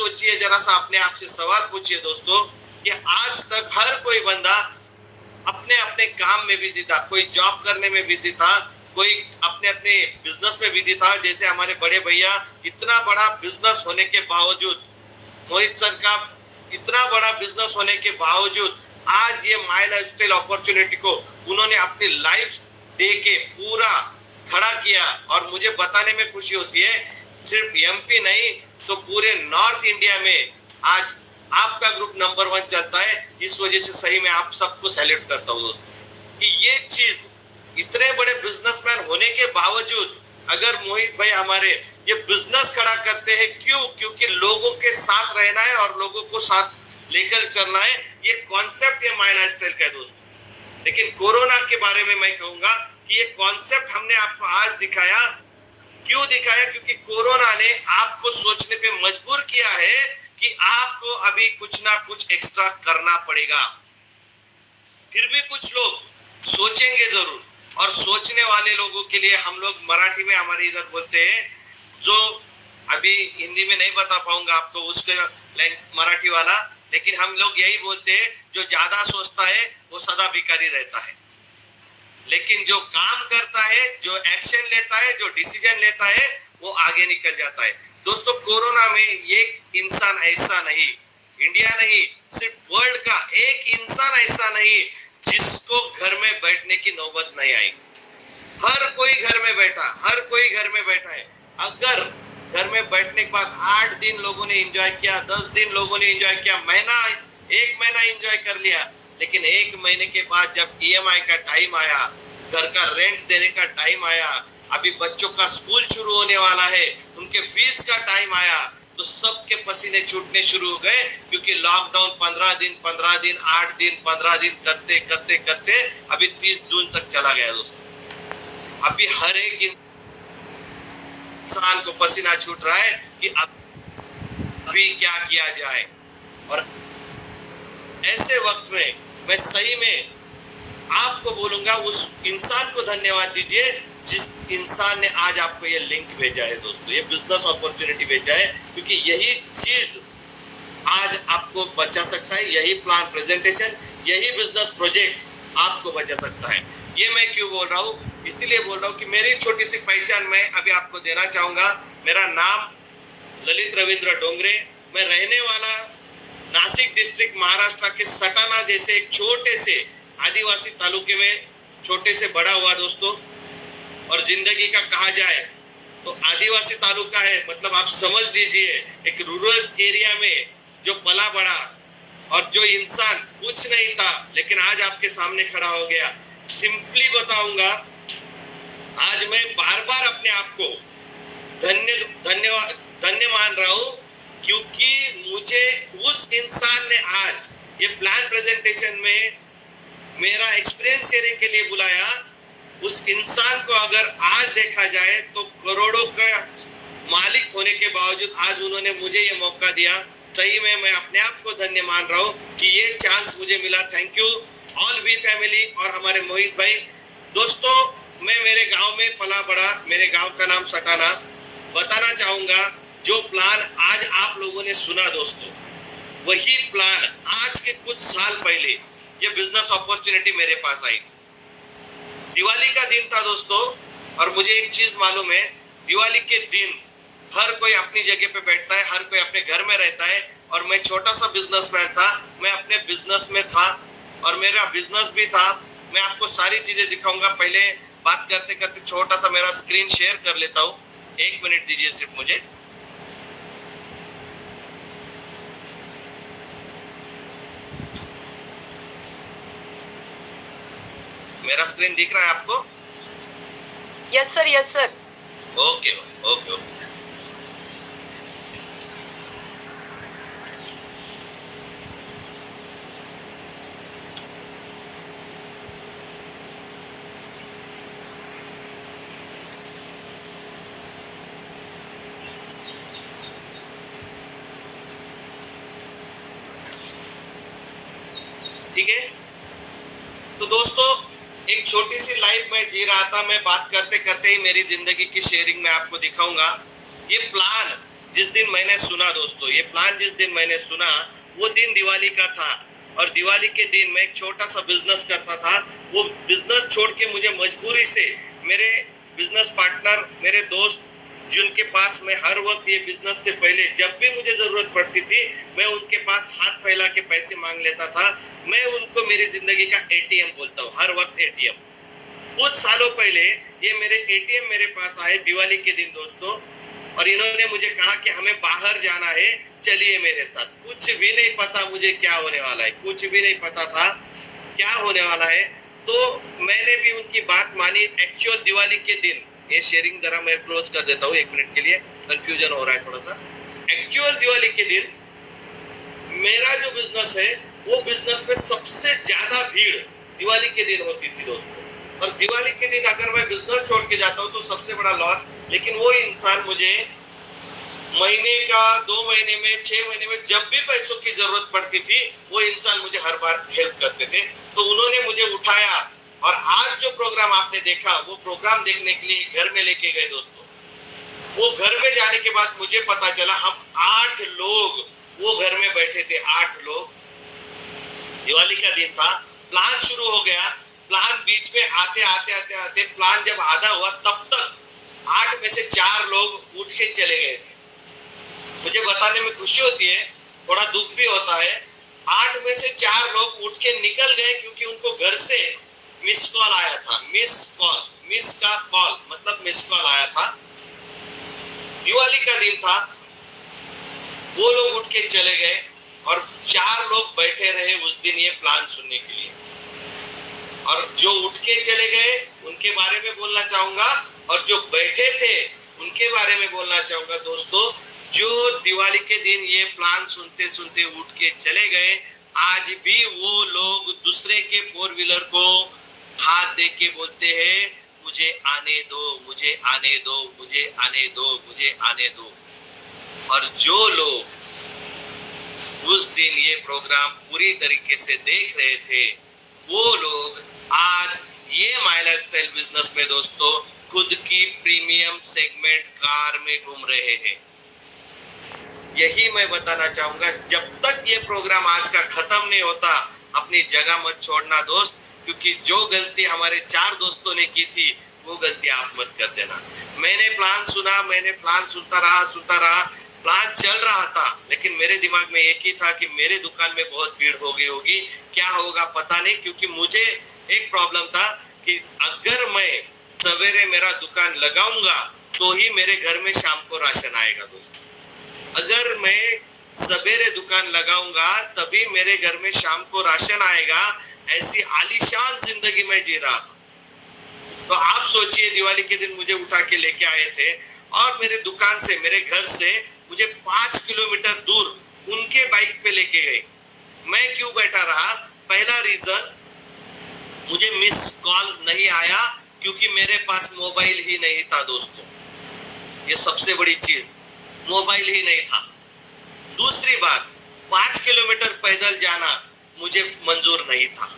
सोचिए, जरा सा अपने आप से सवाल पूछिए दोस्तों कि आज तक हर कोई बंदा अपने अपने काम में बिजी था, कोई जॉब करने में बिजी था, कोई अपने अपने बिजनेस में बिजी था। जैसे हमारे बड़े भैया, इतना बड़ा बिजनेस होने के बावजूद, मोहित सर का इतना बड़ा बिजनेस होने के बावजूद आज ये माई लाइफस्टाइल अपॉर्चुनिटी को उन्होंने अपनी लाइफ दे के पूरा खड़ा किया। और मुझे बताने में खुशी होती है, सिर्फ एमपी नहीं तो पूरे नॉर्थ इंडिया में आज आपका ग्रुप नंबर 1 चलता है। इस वजह से सही में आप सबको सैल्यूट करता हूं दोस्तों कि ये चीज, इतने बड़े बिजनेसमैन होने के बावजूद अगर मोहित भाई हमारे ये बिजनेस खड़ा करते हैं, क्यों? क्योंकि लोगों के साथ रहना है और लोगों को साथ लेकर चलना है। ये कॉन्सेप्ट ये माई लाइफस्टाइल का है दोस्तों। लेकिन कोरोना के बारे में मैं कहूंगा कि ये कॉन्सेप्ट हमने आपको आज दिखाया। क्यों दिखाया? क्योंकि कोरोना ने आपको सोचने पे मजबूर किया है कि आपको अभी कुछ ना कुछ एक्स्ट्रा करना पड़ेगा। फिर भी कुछ लोग सोचेंगे जरूर, और सोचने वाले लोगों के लिए हम लोग मराठी में हमारे इधर बोलते हैं, जो अभी हिंदी में नहीं बता पाऊंगा आपको उसका मराठी वाला, लेकिन हम लोग यही बोलते हैं, जो ज्यादा सोचता है वो सदा भिखारी रहता है, लेकिन जो काम करता है, जो एक्शन लेता है, जो डिसीजन लेता है, वो आगे निकल जाता है। दोस्तों, कोरोना में एक इंसान ऐसा नहीं, इंडिया नहीं सिर्फ वर्ल्ड का एक इंसान ऐसा नहीं जिसको घर में बैठने की नौबत नहीं आई। हर कोई घर में बैठा, हर कोई घर में बैठा है। अगर घर में बैठने के बाद 8 दिन लोगों ने एंजॉय किया, 10 दिन लोगों ने एंजॉय किया, एक महीना एंजॉय कर लिया, लेकिन 1 महीने के बाद जब ईएमआई का टाइम आया, घर का रेंट देने का टाइम आया, अभी बच्चों का स्कूल शुरू होने वाला है, उनके फीस का टाइम आया, तो सबके पसीने छूटने शुरू हो गए। क्योंकि लॉकडाउन 15 दिन 8 दिन 15 दिन करते करते करते अभी 30 जून तक चला गया दोस्तों। अभी हर एक इंसान को पसीना छूट रहा है कि अभी क्या किया जाए। और ऐसे वक्त में मैं सही में आपको बोलूंगा, उस इंसान को धन्यवाद दीजिए जिस इंसान ने आज आपको ये लिंक भेजा है दोस्तों, ये बिजनेस अपॉर्चुनिटी भेजा है, क्योंकि यही चीज आज आपको बचा सकता है। यही प्लान प्रेजेंटेशन, यही बिजनेस प्रोजेक्ट आपको बचा सकता है। ये मैं क्यों बोल रहा हूँ? इसीलिए बोल रहा हूँ कि मेरी छोटी सी पहचान मैं अभी आपको देना चाहूंगा। मेरा नाम ललित रविंद्र डोंगरे, मैं रहने वाला नासिक डिस्ट्रिक्ट महाराष्ट्र के सटाना जैसे एक छोटे से आदिवासी तालुके में छोटे से बड़ा हुआ दोस्तों। और जिंदगी का कहा जाए तो आदिवासी तालुका है, मतलब आप समझ लीजिए एक रूरल एरिया में जो पला बड़ा, और जो इंसान कुछ नहीं था लेकिन आज आपके सामने खड़ा हो गया। सिंपली बताऊंगा, आज मैं बार बार अपने आप को धन्य मान रहा हूं, क्योंकि मुझे उस इंसान ने आज ये प्लान प्रेजेंटेशन में मेरा एक्सपीरियंस शेयरिंग के लिए बुलाया। उस इंसान को अगर आज देखा जाए तो करोड़ों का मालिक होने के बावजूद आज उन्होंने मुझे ये मौका दिया। सही में मैं अपने आप को धन्य मान रहा हूँ कि ये चांस मुझे मिला। Thank you all we family और हमारे मोहित भाई। दोस्तों, मैं मेरे गांव में पला बड़ा, मेरे गांव का नाम सटाना। बताना चाहूंगा, जो प्लान आज आप लोगों ने सुना दोस्तों, वही प्लान आज के कुछ साल पहले ये बिजनेस अपॉर्चुनिटी मेरे पास आई। दिवाली का दिन था दोस्तों, और मुझे एक चीज मालूम है, दिवाली के दिन हर कोई अपनी जगह पे बैठता है, हर कोई अपने घर में रहता है। और मैं छोटा सा बिजनेसमैन था, मैं अपने बिजनेस में था और मेरा बिजनेस भी था। मैं आपको सारी चीजें दिखाऊंगा। पहले बात करते करते छोटा सा मेरा स्क्रीन शेयर कर लेता हूँ। 1 मिनट दीजिए सिर्फ मुझे। मेरा स्क्रीन दिख रहा है आपको? Yes sir, yes sir. Okay okay okay. ठीक है, तो दोस्तों एक छोटी सी लाइफ में जी रहा था। मैं बात करते करते ही मेरी जिंदगी की शेयरिंग में आपको दिखाऊंगा। ये प्लान जिस दिन मैंने सुना दोस्तों, ये प्लान जिस दिन मैंने सुना वो दिन दिवाली का था, और दिवाली के दिन मैं एक छोटा सा बिजनेस करता था। वो बिजनेस छोड़ के मुझे मजबूरी से मेरे बिजनेस पार्टनर, मेरे दोस्त, जिनके पास मैं हर वक्त ये बिजनेस से पहले जब भी मुझे जरूरत पड़ती थी मैं उनके पास हाथ फैला के पैसे मांग लेता था। मैं उनको मेरी जिंदगी का एटीएम बोलता हूँ, हर वक्त एटीएम। कुछ सालों पहले ये मेरे एटीएम मेरे पास आए दिवाली के दिन दोस्तों, और इन्होंने मुझे कहा कि हमें बाहर जाना है, चलिए मेरे साथ। कुछ भी नहीं पता मुझे क्या होने वाला है, कुछ भी नहीं पता था क्या होने वाला है। तो मैंने भी उनकी बात मानी। एक्चुअल दिवाली के दिन, ये शेयरिंग जरा मैं क्लोज कर देता हूँ 1 मिनट के लिए, कंफ्यूजन हो रहा है थोड़ा सा। एक्चुअल दिवाली के दिन मेरा जो बिजनेस है वो बिजनेस में सबसे ज्यादा भीड़ दिवाली के दिन होती थी दोस्तों। और दिवाली के दिन अगर मैं बिजनेस छोड़ के जाता हूँ तो सबसे बड़ा लॉस। लेकिन वो इंसान मुझे महीने का, 2 महीने में, 6 महीने में जब भी पैसों की जरूरत पड़ती थी वो इंसान मुझे हर बार हेल्प करते थे। तो उन्होंने मुझे उठाया, और आज जो प्रोग्राम आपने देखा वो प्रोग्राम देखने के लिए घर में लेके गए दोस्तों। वो घर में जाने के बाद मुझे पता चला हम 8 लोग वो घर में बैठे थे, 8 लोग। दिवाली का दिन था, प्लान शुरू हो गया। प्लान बीच में आते प्लान जब आधा हुआ तब तक 8 में से 4 लोग उठ के चले गए थे। मुझे बताने में खुशी होती है, थोड़ा दुख भी होता है। 8 में से 4 लोग उठ के निकल गए क्योंकि उनको घर से मिस कॉल आया था। मिस का कॉल मतलब मिस कॉल आया था। दिवाली का दिन था, वो लोग उठ के चले गए और 4 लोग बैठे रहे उस दिन ये प्लान सुनने के लिए। और जो उठ के चले गए उनके बारे में बोलना चाहूंगा, और जो बैठे थे उनके बारे में बोलना चाहूंगा दोस्तों। जो दिवाली के दिन ये प्लान सुनते सुनते उठ के चले गए, आज भी वो लोग दूसरे के 4 व्हीलर को हाथ दे के बोलते हैं, मुझे आने दो, मुझे आने दो, मुझे आने दो, मुझे आने दो। और जो लोग उस दिन ये प्रोग्राम पूरी तरीके से देख रहे थे वो लोग आज ये माय लाइफस्टाइल बिजनेस में दोस्तों खुद की प्रीमियम सेगमेंट कार में घूम रहे हैं। यही मैं बताना चाहूंगा, जब तक ये प्रोग्राम आज का खत्म नहीं होता अपनी जगह मत छोड़ना दोस्त, क्योंकि जो गलती हमारे 4 दोस्तों ने की थी वो गलती आप मत कर देना। मैंने प्लान सुना, मैंने प्लान सुनता रहा, प्लान चल रहा था, लेकिन मेरे दिमाग में एक ही था कि मेरे दुकान में बहुत भीड़ हो गई होगी, क्या होगा पता नहीं। क्योंकि मुझे एक प्रॉब्लम था कि अगर मैं सवेरे मेरा दुकान लगाऊंगा तो ही मेरे घर में शाम को राशन आएगा दोस्तों। अगर मैं सवेरे दुकान लगाऊंगा तभी मेरे घर में शाम को राशन आएगा। ऐसी आलीशान जिंदगी में जी रहा था। तो आप सोचिए, दिवाली के दिन मुझे उठा के लेके आए थे और मेरे दुकान से, मेरे घर से मुझे 5 किलोमीटर दूर उनके बाइक पे लेके गए। मैं क्यों बैठा रहा? पहला रीजन, मुझे मिस कॉल नहीं आया क्योंकि मेरे पास मोबाइल ही नहीं था दोस्तों। ये सबसे बड़ी चीज, मोबाइल ही नहीं था। दूसरी बात, 5 किलोमीटर पैदल जाना मुझे मंजूर नहीं था।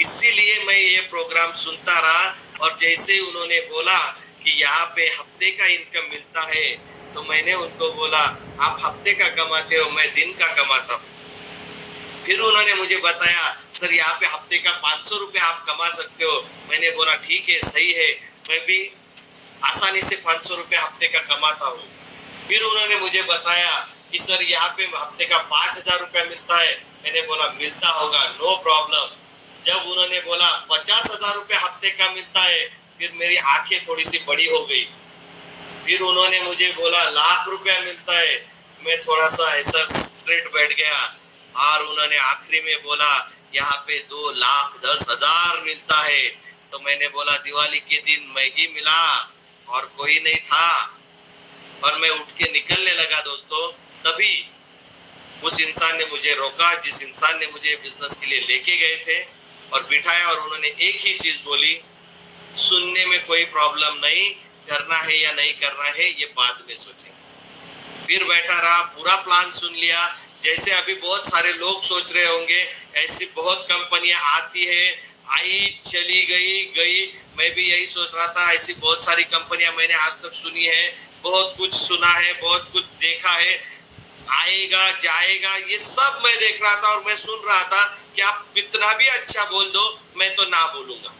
इसीलिए मैं ये प्रोग्राम सुनता रहा, और जैसे ही उन्होंने बोला कि यहाँ पे हफ्ते का इनकम मिलता है तो मैंने उनको बोला आप हफ्ते का कमाते हो, मैं दिन का कमाता हूँ। फिर उन्होंने मुझे बताया सर यहाँ पे हफ्ते का 500 रुपये आप कमा सकते हो। मैंने बोला ठीक है, सही है, मैं भी आसानी से 500 रुपये हफ्ते का कमाता हूँ। फिर उन्होंने मुझे बताया कि सर यहाँ पे हफ्ते का 5000 रुपया मिलता है। मैंने बोला मिलता होगा, नो प्रॉब्लम। जब उन्होंने बोला 50,000 रुपये हफ्ते का मिलता है, फिर मेरी आंखें थोड़ी सी बड़ी हो गई। फिर उन्होंने मुझे बोला 1,00,000 रुपया मिलता है। मैं थोड़ा सा ऐसा स्ट्रेट बैठ गया, और उन्होंने आखिरी में बोला यहाँ पे 2,10,000 मिलता है। तो मैंने बोला दिवाली के दिन मैं ही मिला और कोई नहीं था, और मैं उठ के निकलने लगा दोस्तों। तभी उस इंसान ने मुझे रोका, जिस इंसान ने मुझे बिजनेस के लिए लेके गए थे, और बिठाया, और उन्होंने एक ही चीज बोली, सुनने में कोई प्रॉब्लम नहीं, करना है या नहीं करना है ये बाद में सोचेंगे। फिर बैठा रहा, पूरा प्लान सुन लिया। जैसे अभी बहुत सारे लोग सोच रहे होंगे, ऐसी बहुत कंपनियां आती है, आई चली गई। मैं भी यही सोच रहा था, ऐसी बहुत सारी कंपनियां मैंने आज तक सुनी है, बहुत कुछ सुना है, बहुत कुछ देखा है, आएगा जाएगा, ये सब मैं देख रहा था और मैं सुन रहा था कि आप कितना भी अच्छा बोल दो, मैं तो ना बोलूंगा।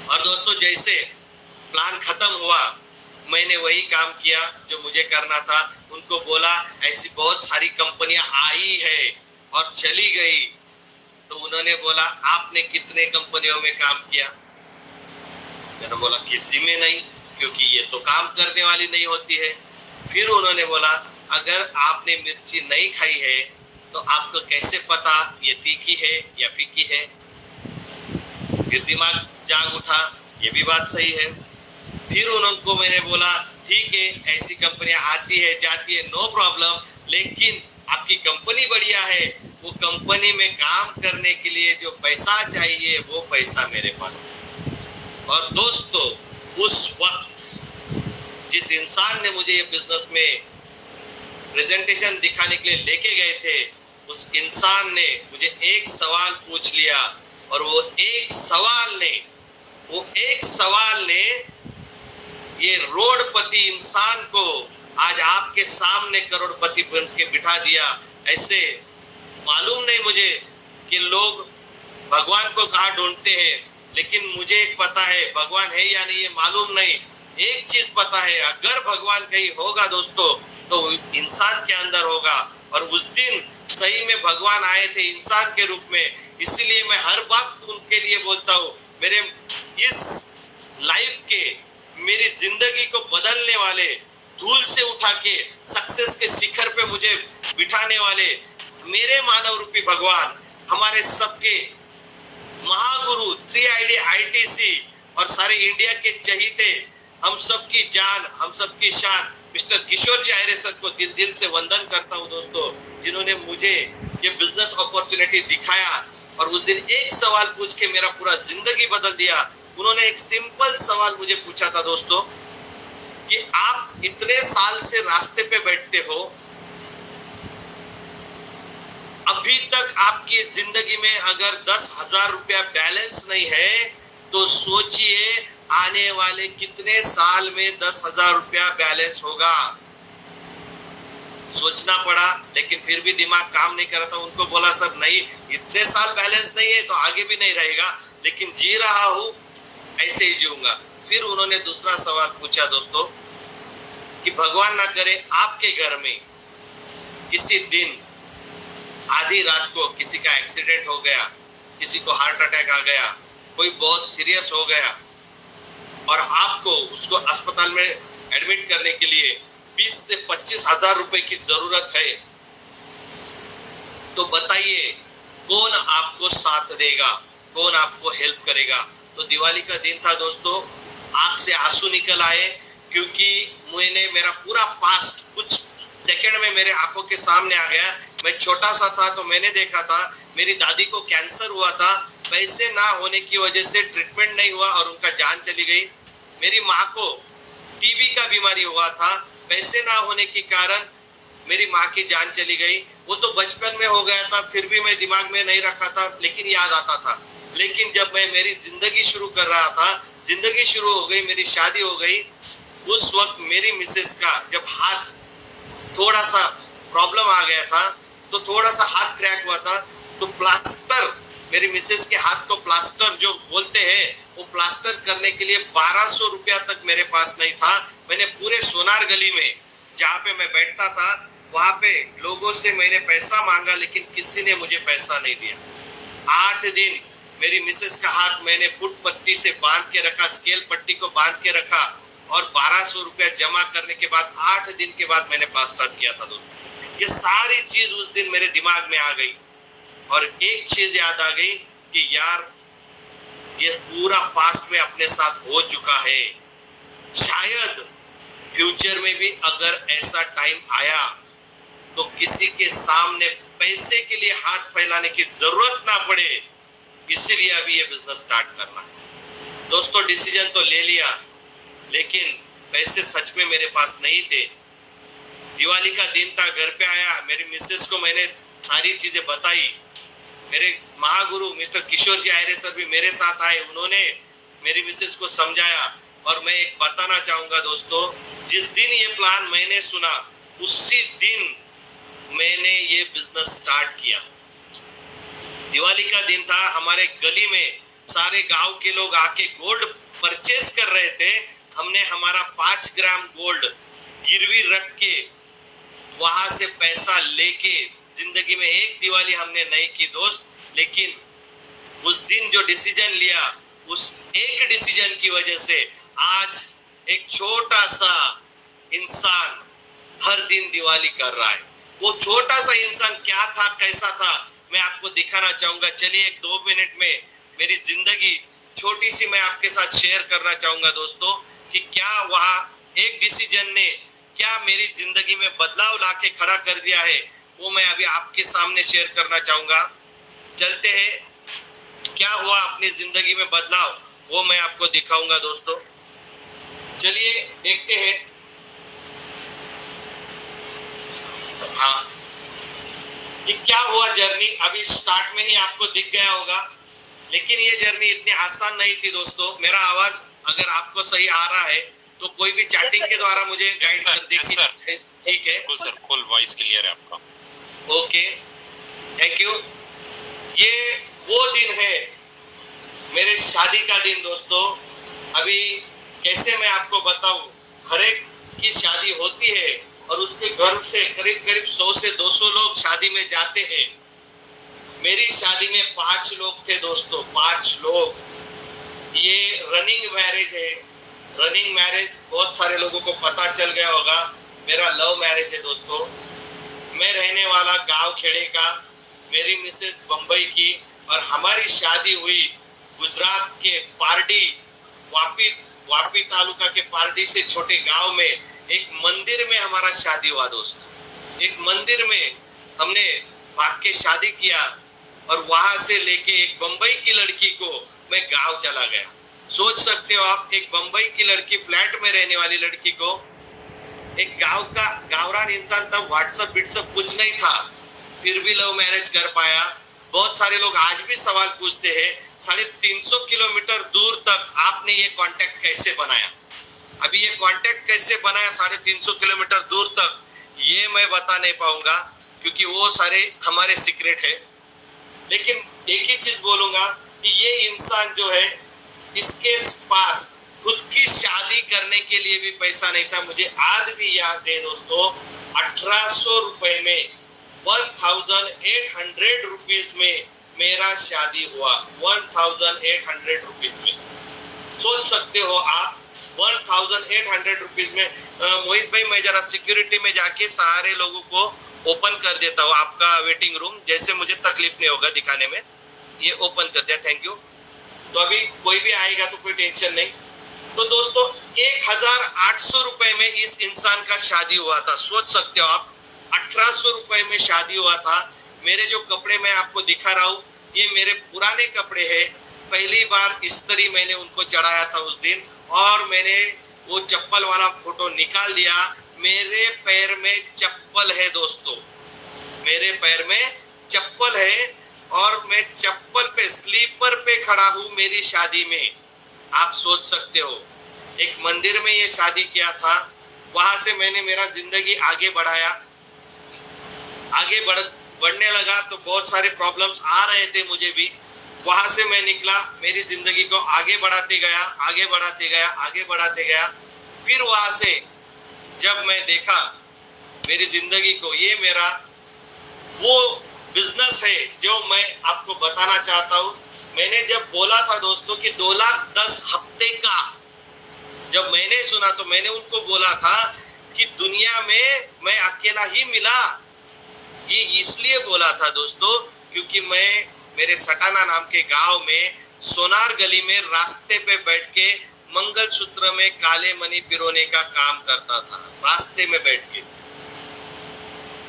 और दोस्तों जैसे प्लान खत्म हुआ, मैंने वही काम किया जो मुझे करना था। उनको बोला ऐसी बहुत सारी कंपनियां आई है और चली गई। तो उन्होंने बोला आपने कितने कंपनियों में काम किया? मैंने बोला किसी में नहीं, क्योंकि ये तो काम करने वाली नहीं होती है। फिर उन्होंने बोला अगर आपने मिर्ची नहीं खाई है तो आपको कैसे पता ये तीखी है या फीकी है? फिर दिमाग जाग उठा, ये भी बात सही है। फिर उनको मैंने बोला ठीक है, ऐसी कंपनियां आती है जाती है, नो प्रॉब्लम, लेकिन आपकी कंपनी बढ़िया है, वो कंपनी में काम करने के लिए जो पैसा चाहिए वो पैसा मेरे पास नहीं। और दोस्तों उस वक्त जिस इंसान ने मुझे ये बिजनेस में प्रेजेंटेशन दिखाने के लिए लेके गए थे, उस इंसान ने मुझे एक सवाल पूछ लिया और वो एक सवाल ने ये रोडपति इंसान को आज आपके सामने करोड़पति बन के बिठा दिया। ऐसे मालूम नहीं मुझे कि लोग भगवान को कहाँ ढूंढते हैं, लेकिन मुझे एक पता है भगवान है या नहीं ये मालूम नहीं। एक चीज पता है, अगर भगवान कहीं होगा दोस्तों तो इंसान के अंदर होगा। और उस दिन सही में भगवान आए थे इंसान के रूप में। इसलिए मैं हर बात उनके लिए बोलता हूँ, मेरे इस लाइफ के, मेरी जिंदगी को बदलने वाले, धूल से उठा के सक्सेस के शिखर पे मुझे बिठाने वाले मेरे मानव रूपी भगवान, हमारे सबके महागुरु 3ID ITC और सारे इंडिया के चहीते, हम सबकी जान, हम सबकी शान मिस्टर किशोर जी आयरे सर को दिल से वंदन करता हूं दोस्तों, जिन्होंने मुझे ये बिजनेस अपॉर्चुनिटी दिखाया और उस दिन एक सवाल पूछ के मेरा पूरा जिंदगी बदल दिया। उन्होंने एक सिंपल सवाल मुझे पूछा था दोस्तों कि आप इतने साल से रास्ते पे बैठते हो, अभी तक आपकी जिंदगी में अगर 10,000 रुपया बैलेंस नहीं है तो सोचिए आने वाले कितने साल में 10,000 रुपया बैलेंस होगा। सोचना पड़ा, लेकिन फिर भी दिमाग काम नहीं कर रहा था। उनको बोला सर नहीं, इतने साल बैलेंस नहीं है तो आगे भी नहीं रहेगा, लेकिन जी रहा हूं, ऐसे ही जीऊंगा। फिर उन्होंने दूसरा सवाल पूछा दोस्तों कि भगवान ना करे आपके घर में किसी दिन आधी रात को किसी का एक्सीडेंट हो गया, किसी को हार्ट अटैक आ गया, कोई बहुत सीरियस हो गया और आपको उसको अस्पताल में एडमिट करने के लिए 20 से 25,000 रुपए की जरूरत है, तो बताइए कौन आपको साथ देगा, कौन आपको हेल्प करेगा? तो दिवाली का दिन था दोस्तों, आंख से आंसू निकल आए, क्योंकि मैंने मेरा पूरा पास्ट कुछ सेकंड में मेरे आंखों के सामने आ गया। मैं छोटा सा था तो मैंने देखा था मेरी दादी को कैंसर हुआ था, पैसे ना होने की वजह से ट्रीटमेंट नहीं हुआ और उनका जान चली गई। मेरी माँ को टीबी का बीमारी हुआ था, पैसे ना होने के कारण मेरी माँ की जान चली गई। वो तो बचपन में हो गया था, फिर भी मैं दिमाग में नहीं रखा था, लेकिन याद आता था। लेकिन जब मैं मेरी जिंदगी शुरू कर रहा था, जिंदगी शुरू हो गई, मेरी शादी हो गई, उस वक्त मेरी मिसेस का जब हाथ थोड़ा सा प्रॉब्लम आ गया था, तो थोड़ा सा हाथ क्रैक हुआ था, तो प्लास्टर, मेरी मिसेस के हाथ को प्लास्टर जो बोलते हैं, वो प्लास्टर करने के लिए 1200 रुपया तक मेरे पास नहीं था। मैंने पूरे सोनार गली में जहाँ पे मैं बैठता था वहां पे लोगों से मैंने पैसा मांगा, लेकिन किसी ने मुझे पैसा नहीं दिया। 8 दिन मेरी मिसेस का हाथ मैंने फुट पट्टी से बांध के रखा, स्केल पट्टी को बांध के रखा और 1200 रुपया जमा करने के बाद 8 दिन के बाद मैंने प्लास्टर किया था दोस्तों। ये सारी चीज उस दिन मेरे दिमाग में आ गई और एक चीज याद आ गई कि यार ये पूरा पास्ट में अपने साथ हो चुका है, शायद फ्यूचर में भी अगर ऐसा टाइम आया तो किसी के सामने पैसे के लिए हाथ फैलाने की जरूरत ना पड़े, इसीलिए अभी ये बिजनेस स्टार्ट करना है। दोस्तों डिसीजन तो ले लिया, लेकिन पैसे सच में मेरे पास नहीं थे। दिवाली का दिन था, घर पे आया, मेरी मिसेस को मैंने सारी चीजें बताई। मेरे महागुरु मिस्टर किशोर जी आयरे सर भी मेरे साथ आए, उन्होंने मेरी मिसेस को समझाया और मैं एक बताना चाहूंगा दोस्तों, जिस दिन ये प्लान मैंने सुना उसी दिन मैंने ये बिजनेस स्टार्ट किया। दिवाली का दिन था, हमारे गली में सारे गांव के लोग आके गोल्ड परचेस कर रहे थे। हमने हमारा 5 ग्राम गोल्ड गिरवी रख के वहां से पैसा लेके जिंदगी में एक दिवाली हमने नहीं की दोस्त, लेकिन उस दिन जो डिसीजन लिया, उस एक डिसीजन की वजह से आज एक छोटा सा इंसान हर दिन दिवाली कर रहा है। वो छोटा सा इंसान क्या था, कैसा था, मैं आपको दिखाना चाहूंगा। चलिए एक 2 मिनट में मेरी जिंदगी छोटी सी मैं आपके साथ शेयर करना चाहूंगा दोस्तों, कि क्या वहां एक डिसीजन ने क्या मेरी जिंदगी में बदलाव लाके खड़ा कर दिया है, वो मैं अभी आपके सामने शेयर करना चाहूंगा। चलते हैं, क्या हुआ अपनी जिंदगी में बदलाव, वो मैं आपको दिखाऊंगा दोस्तों। चलिए देखते हैं। हाँ, कि क्या हुआ जर्नी, अभी स्टार्ट में ही आपको दिख गया होगा, लेकिन ये जर्नी इतनी आसान नहीं थी दोस्तों। मेरा आवाज अगर आपको सही आ रहा है तो कोई भी चैटिंग के द्वारा मुझे गाइड कर दीजिए। ठीक है बिल्कुल सर, फुल वॉइस क्लियर है आपका। Okay, thank you. ये वो दिन है, मेरे शादी का दिन दोस्तों। अभी कैसे मैं आपको बताऊं, हर एक की शादी होती है और उसके घर से करीब करीब 100 से 200 लोग शादी में जाते हैं। मेरी शादी में 5 लोग थे दोस्तों, 5 लोग। ये रनिंग मैरिज है। रनिंग मैरिज बहुत सारे लोगों को पता चल गया होगा, मेरा लव मैरिज है दोस्तों। मैं रहने वाला गांव खेड़े का, मेरी मिसेस बंबई की, और हमारी शादी हुई गुजरात के पारडी, वापी तालुका के पारडी से छोटे गांव में एक मंदिर में हमारा शादी हुआ दोस्तों। एक मंदिर में हमने भाग के शादी किया और वहां से लेके एक बंबई की लड़की को मैं गांव चला गया। सोच सकते हो आप, एक बंबई की लड़की, फ्लैट में रहने वाली लड़की को, एक गांव का गांवरान इंसान, तब व्हाट्सएप कुछ नहीं था, फिर भी लव मैरिज कर पाया। बहुत सारे लोग आज भी सवाल पूछते हैं 350 किलोमीटर दूर तक आपने ये कांटेक्ट कैसे बनाया। अभी ये कांटेक्ट कैसे बनाया 350 किलोमीटर दूर तक, ये मैं बता नहीं पाऊंगा क्योंकि वो सारे हमारे सीक्रेट है। लेकिन एक ही चीज बोलूंगा कि ये इंसान जो है, इसके पास खुद की शादी करने के लिए भी पैसा नहीं था। मुझे आज भी याद है दोस्तों, 1800 रुपए में, 1800 रुपीज में मेरा शादी हुआ। 1800 रुपीज में, सोच सकते हो आप, 1800 रुपीज में। मोहित भाई, मैं जरा सिक्योरिटी में जाके सारे लोगों को ओपन कर देता हूँ आपका वेटिंग रूम, जैसे मुझे तकलीफ नहीं होगा दिखाने में। ये ओपन कर दिया, थैंक यू। तो अभी कोई भी आएगा तो कोई टेंशन नहीं। तो दोस्तों 1800 रुपए में इस इंसान का शादी हुआ था। सोच सकते हो आप, 1800 रुपए में शादी हुआ था। मेरे जो कपड़े मैं आपको दिखा रहा हूँ, ये मेरे पुराने कपड़े हैं। पहली बार इस्त्री मैंने उनको चढ़ाया था उस दिन, और मैंने वो चप्पल वाला फोटो निकाल दिया। मेरे पैर में चप्पल है दोस्तों, मेरे पैर में चप्पल है, और मैं चप्पल पे, स्लीपर पे खड़ा हूँ मेरी शादी में। आप सोच सकते हो, एक मंदिर में ये शादी किया था। वहां से मैंने मेरा जिंदगी आगे बढ़ाया। आगे बढ़ने लगा तो बहुत सारे प्रॉब्लम्स आ रहे थे मुझे भी। वहां से मैं निकला, मेरी जिंदगी को आगे बढ़ाते गया, आगे बढ़ाते गया, आगे बढ़ाते गया। फिर वहां से जब मैं देखा मेरी जिंदगी को, ये मेरा वो बिजनेस है जो मैं आपको बताना चाहता हूँ। मैंने जब बोला था दोस्तों कि 2,10,000 हफ्ते का, जब मैंने सुना तो मैंने उनको बोला था कि दुनिया में मैं अकेला ही मिला। ये इसलिए बोला था दोस्तों क्योंकि मैं मेरे सटाना नाम के गांव में सोनार गली में रास्ते पे बैठ के मंगलसूत्र में काले मणि पिरोने का काम करता था, रास्ते में बैठ के।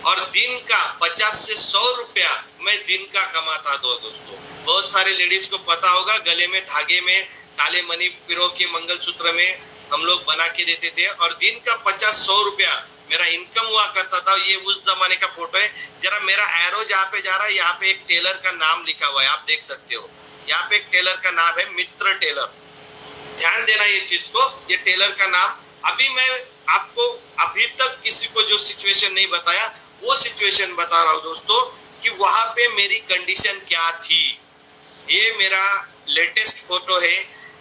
और दिन का 50 से 100 रुपया मैं दिन का कमाता था दोस्तों। बहुत सारे लेडीज को पता होगा, गले में धागे में काले मणि पिरो के मंगलसूत्र में हम लोग बना के देते थे, और दिन का 50-100 रुपया मेरा इनकम हुआ करता था। ये उस जमाने का फोटो है। जरा मेरा एरो जहाँ पे जा रहा है, यहाँ पे एक टेलर का नाम लिखा हुआ है, आप देख सकते हो। यहाँ पे एक टेलर का नाम है मित्र टेलर। ध्यान देना ये चीज को, ये टेलर का नाम। अभी मैं आपको अभी तक किसी को जो सिचुएशन नहीं बताया वो सिचुएशन बता रहा हूं दोस्तों कि वहां पे मेरी कंडीशन क्या थी। ये मेरा लेटेस्ट फोटो है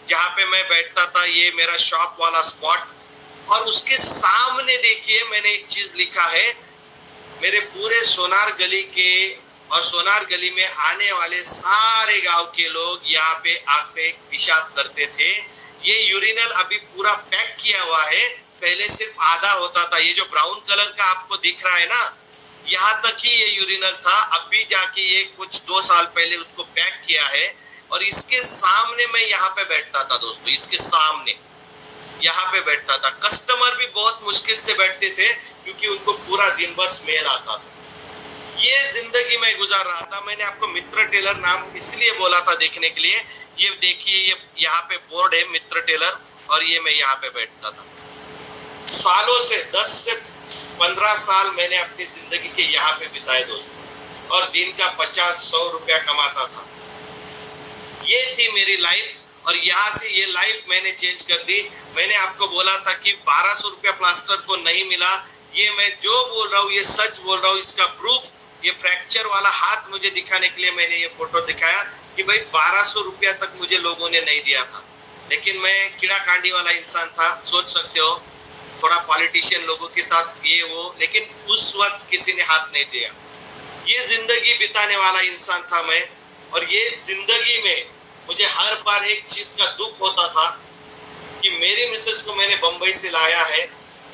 जहां पे मैं बैठता था, ये मेरा शॉप वाला स्पॉट। और उसके सामने देखिए मैंने एक चीज लिखा है, मेरे पूरे सोनार गली के और सोनार गली में आने वाले सारे गांव के लोग यहाँ पे आके पेशाब करते थे। ये यूरिनल अभी पूरा पैक किया हुआ है, पहले सिर्फ आधा होता था। ये जो ब्राउन कलर का आपको दिख रहा है ना, यहाँ तक ही ये यूरिनल था। अभी जाके ये कुछ 2 साल पहले उसको पैक किया है। और इसके सामने मैं यहाँ पे बैठता था दोस्तों, इसके सामने यहाँ पे बैठता था। कस्टमर भी बहुत मुश्किल से बैठते थे क्योंकि उनको पूरा दिन भर स्मेल आता था। ये जिंदगी में गुजार रहा था। मैंने आपको मित्र टेलर नाम इसलिए बोला था देखने के लिए। ये देखिए, ये यहाँ पे बोर्ड है मित्र टेलर, और ये मैं यहाँ पे बैठता था। सालों से 10 से 15 साल मैंने अपनी जिंदगी के यहाँ पे बिताए दोस्तों, और दिन का 50-100 रुपया कमाता था। ये थी मेरी लाइफ, और यहाँ से ये लाइफ मैंने चेंज कर दी। मैंने आपको बोला था कि 1200 रुपया प्लास्टर को नहीं मिला। ये मैं जो बोल रहा हूँ ये सच बोल रहा हूँ। इसका प्रूफ ये फ्रैक्चर वाला हाथ मुझे दिखाने के लिए मैंने ये फोटो दिखाया कि भाई 1200 रुपया तक मुझे लोगों ने नहीं दिया था। लेकिन मैं कीड़ा कांडी वाला इंसान था, सोच सकते हो, थोड़ा पॉलिटिशियन लोगों के साथ ये वो, लेकिन उस वक्त किसी ने हाथ नहीं दिया। ये जिंदगी बिताने वाला इंसान था मैं। और ये जिंदगी में मुझे हर बार एक चीज का दुख होता था कि मेरी मिसेस को मैंने बंबई से लाया है,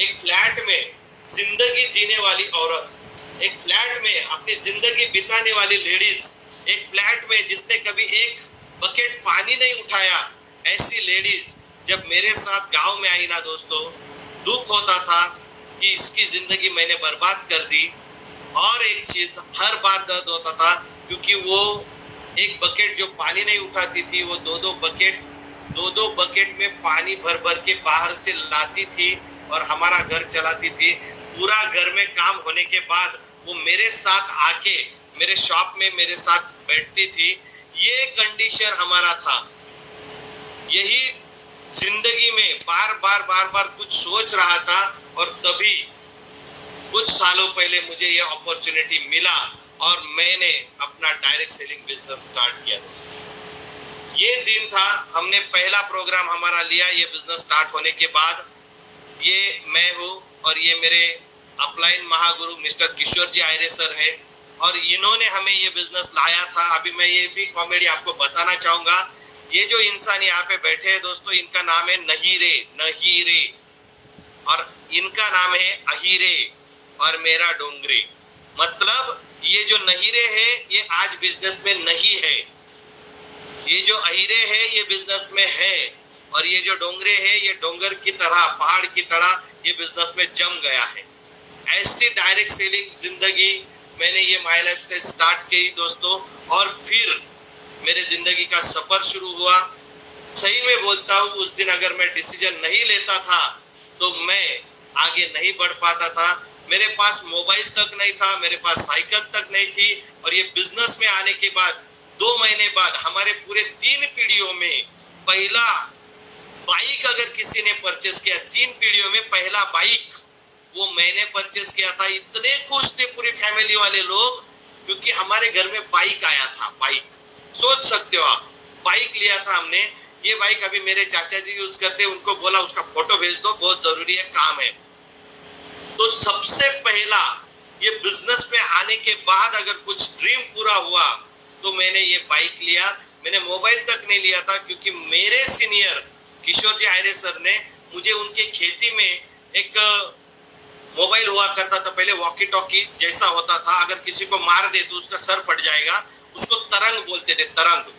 एक फ्लैट में जिंदगी जीने वाली औरत, एक फ्लैट में अपनी जिंदगी बिताने वाली लेडीज, एक फ्लैट में जिसने कभी एक बकेट पानी नहीं उठाया, ऐसी लेडीज जब मेरे साथ गांव में आई ना दोस्तों, दुख होता था कि इसकी जिंदगी मैंने बर्बाद कर दी। और एक चीज हर बार दर्द होता था क्योंकि वो एक बकेट जो पानी नहीं उठाती थी, वो दो दो बकेट में पानी भर भर के बाहर से लाती थी और हमारा घर चलाती थी। पूरा घर में काम होने के बाद वो मेरे साथ आके मेरे शॉप में मेरे साथ बैठती थी। ये कंडीशन हमारा था। यही जिंदगी में बार बार कुछ सोच रहा था, और तभी कुछ सालों पहले मुझे ये अपॉर्चुनिटी मिला और मैंने अपना डायरेक्ट सेलिंग बिजनेस स्टार्ट किया। ये दिन था, हमने पहला प्रोग्राम हमारा लिया ये बिजनेस स्टार्ट होने के बाद। ये मैं हूँ और ये मेरे अपलाइन महागुरु मिस्टर किशोर जी आयरे सर है, और इन्होंने हमें ये बिजनेस लाया था। अभी मैं ये भी कॉमेडी आपको बताना चाहूंगा। ये जो इंसान यहाँ पे बैठे हैं दोस्तों, इनका नाम है नहीरे, और इनका नाम है अहीरे, और मेरा डोंगरे। मतलब ये जो नहीरे है ये आज बिजनेस में नहीं है, ये जो अहीरे है ये बिजनेस में है, और ये जो डोंगरे है ये डोंगर की तरह, पहाड़ की तरह ये बिजनेस में जम गया है। ऐसी डायरेक्ट सेलिंग जिंदगी मैंने ये माय लाइफस्टाइल स्टार्ट की दोस्तों, और फिर मेरे जिंदगी का सफर शुरू हुआ। सही में बोलता हूँ, उस दिन अगर मैं डिसीजन नहीं लेता था तो मैं आगे नहीं बढ़ पाता था। मेरे पास मोबाइल तक नहीं था, मेरे पास साइकिल तक नहीं थी। और ये बिजनेस में आने के बाद 2 महीने बाद हमारे पूरे 3 पीढ़ियों में पहला बाइक अगर किसी ने परचेस किया, 3 पीढ़ियों में पहला बाइक वो मैंने परचेस किया था। इतने खुश थे पूरी फैमिली वाले लोग क्योंकि हमारे घर में बाइक आया था। बाइक सोच सकते हो आप, बाइक लिया था हमने। ये बाइक अभी मेरे चाचा जी यूज करते, उनको बोला उसका फोटो भेज दो, बहुत जरूरी है, काम है। तो सबसे पहला ये बिजनेस में आने के बाद अगर कुछ ड्रीम पूरा हुआ तो मैंने ये बाइक लिया। मैंने मोबाइल तक नहीं लिया था क्योंकि मेरे सीनियर किशोर जी आयरे सर ने मुझे उनके खेती में एक मोबाइल हुआ करता था पहले, वॉकी टॉकी जैसा होता था, अगर किसी को मार दे तो उसका सर फट जाएगा, उसको तरंग बोलते थे, तरंग।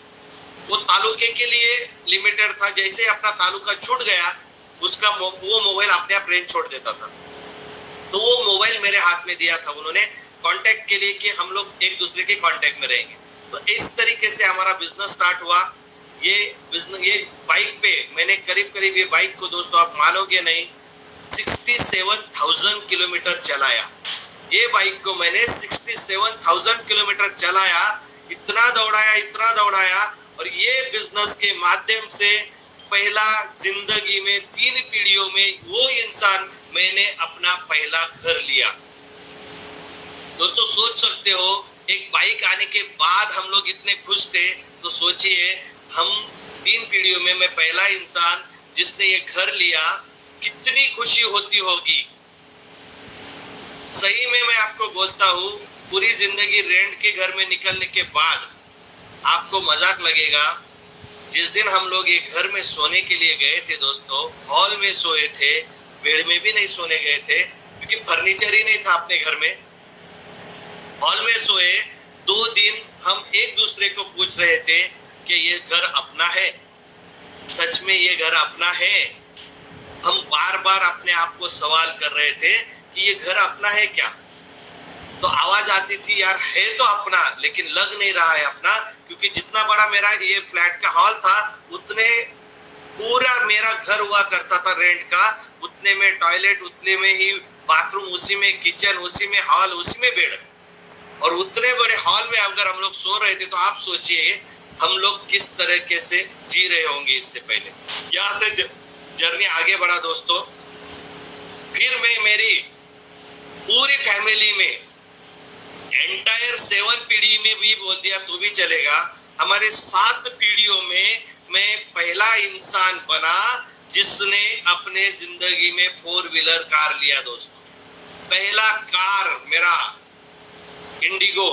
वो तालुके के लिए लिमिटेड था, जैसे अपना तालुका छूट गया उसका वो मोबाइल अपने आप रेंज छोड़ देता था। तो वो मोबाइल मेरे हाथ में दिया था उन्होंने कांटेक्ट के लिए कि हम लोग एक दूसरे के कांटेक्ट में रहेंगे। तो इस तरीके से हमारा बिजनेस स्टार्ट हुआ। ये बाइक पे मैंने करीब ये बाइक को दोस्तों आप मानोगे नहीं 67,000 किलोमीटर चलाया। ये बाइक को मैंने 67,000 किलोमीटर चलाया, इतना दौड़ाया। और ये बिजनेस के माध्यम से पहला जिंदगी में 3 पीढ़ियों में वो इंसान मैंने अपना पहला घर लिया। दोस्तों सोच सकते हो, एक बाइक आने के बाद हम लोग इतने खुश थे, तो सोचिए हम 3 पीढ़ियों में मैं पहला इंसान जिसने ये घर लिया, कितनी खुशी होती होगी। सही में मैं आपको बोलता हूँ, पूरी जिंदगी रेंट के घर में निकलने के बाद आपको मजाक लगेगा। जिस दिन हम लोग ये घर में सोने के लिए गए थे दोस्तों, हॉल में सोए थे, बेड में भी नहीं सोने गए थे क्योंकि फर्नीचर ही नहीं था अपने घर में। हॉल में सोए 2 दिन हम एक दूसरे को पूछ रहे थे कि ये घर अपना है, सच में ये घर अपना है। हम बार बार अपने आप को सवाल कर रहे थे कि ये घर अपना है क्या। तो आवाज आती थी, यार है तो अपना, लेकिन लग नहीं रहा है अपना, क्योंकि जितना बड़ा मेरा ये फ्लैट का हॉल था उतने पूरा मेरा घर हुआ करता था रेंट का, उतने में टॉयलेट, उतने में ही बाथरूम, उसी में किचन, उसी में हॉल, उसी में बेड। और उतने बड़े हॉल में अगर हम लोग सो रहे थे तो आप सोचिए हम लोग किस तरीके से जी रहे होंगे इससे पहले। यहाँ से जर्नी आगे बढ़ा दोस्तों। फिर मैं मेरी पूरी फैमिली में, एंटायर 7 पीढ़ी में भी बोल दिया तो भी चलेगा, हमारे 7 पीढ़ियों में मैं पहला इंसान बना जिसने अपने जिंदगी में 4 व्हीलर कार लिया दोस्तों। पहला कार मेरा इंडिगो,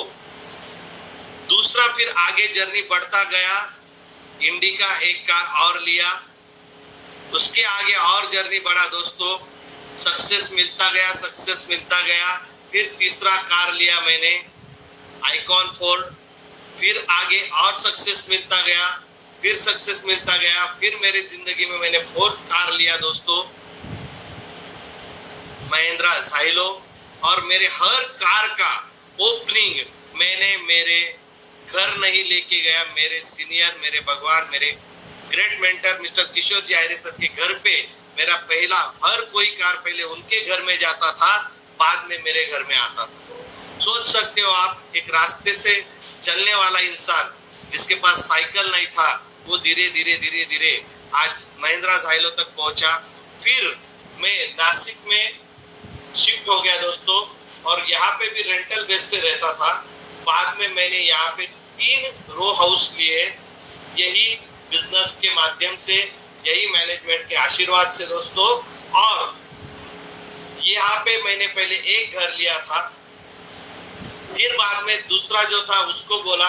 दूसरा फिर आगे जर्नी बढ़ता गया, इंडिका एक कार और लिया, उसके आगे और जर्नी बढ़ा दोस्तों, सक्सेस मिलता गया, सक्सेस मिलता गया। फिर तीसरा कार लिया मैंने, आइकॉन 4, फिर आगे और सक्सेस मिलता गया, फिर सक्सेस मिलता गया। फिर मेरी जिंदगी में मैंने 4th कार लिया दोस्तों, महिंद्रा साइलो। और मेरे हर कार का ओपनिंग मैंने मेरे घर नहीं लेके गया, मेरे सीनियर, मेरे भगवान, मेरे ग्रेट मेंटर मिस्टर किशोर जी आयरे सर के घर पे मेरा पहला, हर कोई कार पहले उनके घर में जाता था, बाद में मेरे घर में आता था। सोच सकते हो आप, एक रास्ते से चलने वाला इंसान जिसके पास साइकिल नहीं था, वो धीरे धीरे धीरे धीरे आज महिंद्रा साइलो तक पहुंचा। फिर मैं नासिक में शिफ्ट हो गया दोस्तों, और यहाँ पे भी रेंटल बेस से रहता था। बाद में मैंने यहाँ पे 3 रो हाउस लिए, यही बिजनेस के माध्यम से, यही मैनेजमेंट के आशीर्वाद से दोस्तों। और यहाँ पे मैंने पहले एक घर लिया था, फिर बाद में दूसरा जो था उसको बोला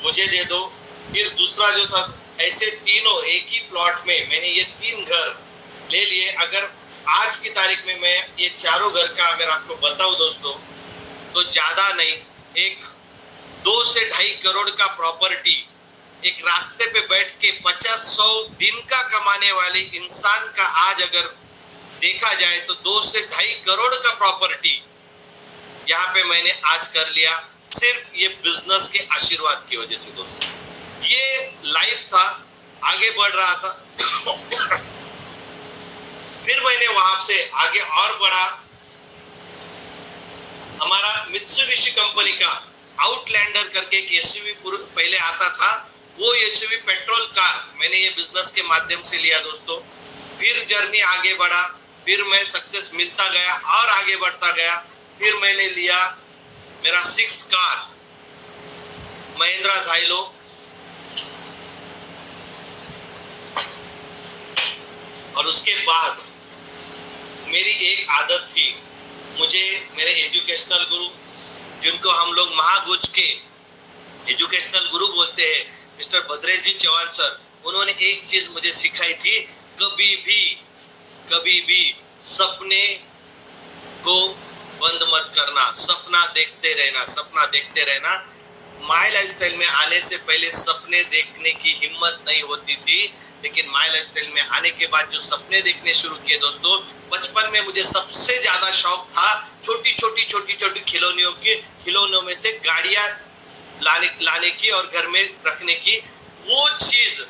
मुझे दे दो, फिर दूसरा जो था, ऐसे तीनों एक ही प्लॉट में मैंने ये 3 घर ले लिए। अगर आज की तारीख में मैं ये चारों घर का अगर आपको बताऊं दोस्तों, तो ज्यादा नहीं, एक 2 से 2.5 करोड़ का प्रॉपर्टी एक रास्ते पे बैठ के 50-100 दिन का कमाने वाले इंसान का आज अगर देखा जाए तो 2 से 2.5 करोड़ का प्रॉपर्टी यहाँ पे मैंने आज कर लिया, सिर्फ ये बिजनेस के आशीर्वाद की वजह से दोस्तों। ये लाइफ था, आगे बढ़ रहा था। फिर मैंने वहां से आगे और बढ़ा। हमारा मित्सुबिशी कंपनी का आउटलैंडर करके एक एसयूवी पहले आता था, वो एसयूवी पेट्रोल कार मैंने ये बिजनेस के माध्यम से लिया दोस्तों। फिर जर्नी आगे बढ़ा, फिर मैं सक्सेस मिलता गया और आगे बढ़ता गया। फिर मैंने लिया मेरा 6th कार महिंद्रा साइलो, और उसके बाद मेरी एक आदत थी, मुझे मेरे एजुकेशनल गुरु, जिनको हम लोग महागुज के एजुकेशनल गुरु बोलते हैं, मिस्टर भद्रेश जी चौहान सर, उन्होंने एक चीज मुझे सिखाई थी, कभी भी सपने को बंद मत करना, सपना देखते रहना। माय लाइफस्टाइल में आने से पहले सपने देखने की हिम्मत नहीं होती थी, लेकिन माय लाइफस्टाइल में आने के बाद जो सपने देखने शुरू किए दोस्तों, बचपन में मुझे सबसे ज्यादा शौक था छोटी छोटी खिलौनों में से गाड़ियां लाने की और घर में रखने की। वो चीज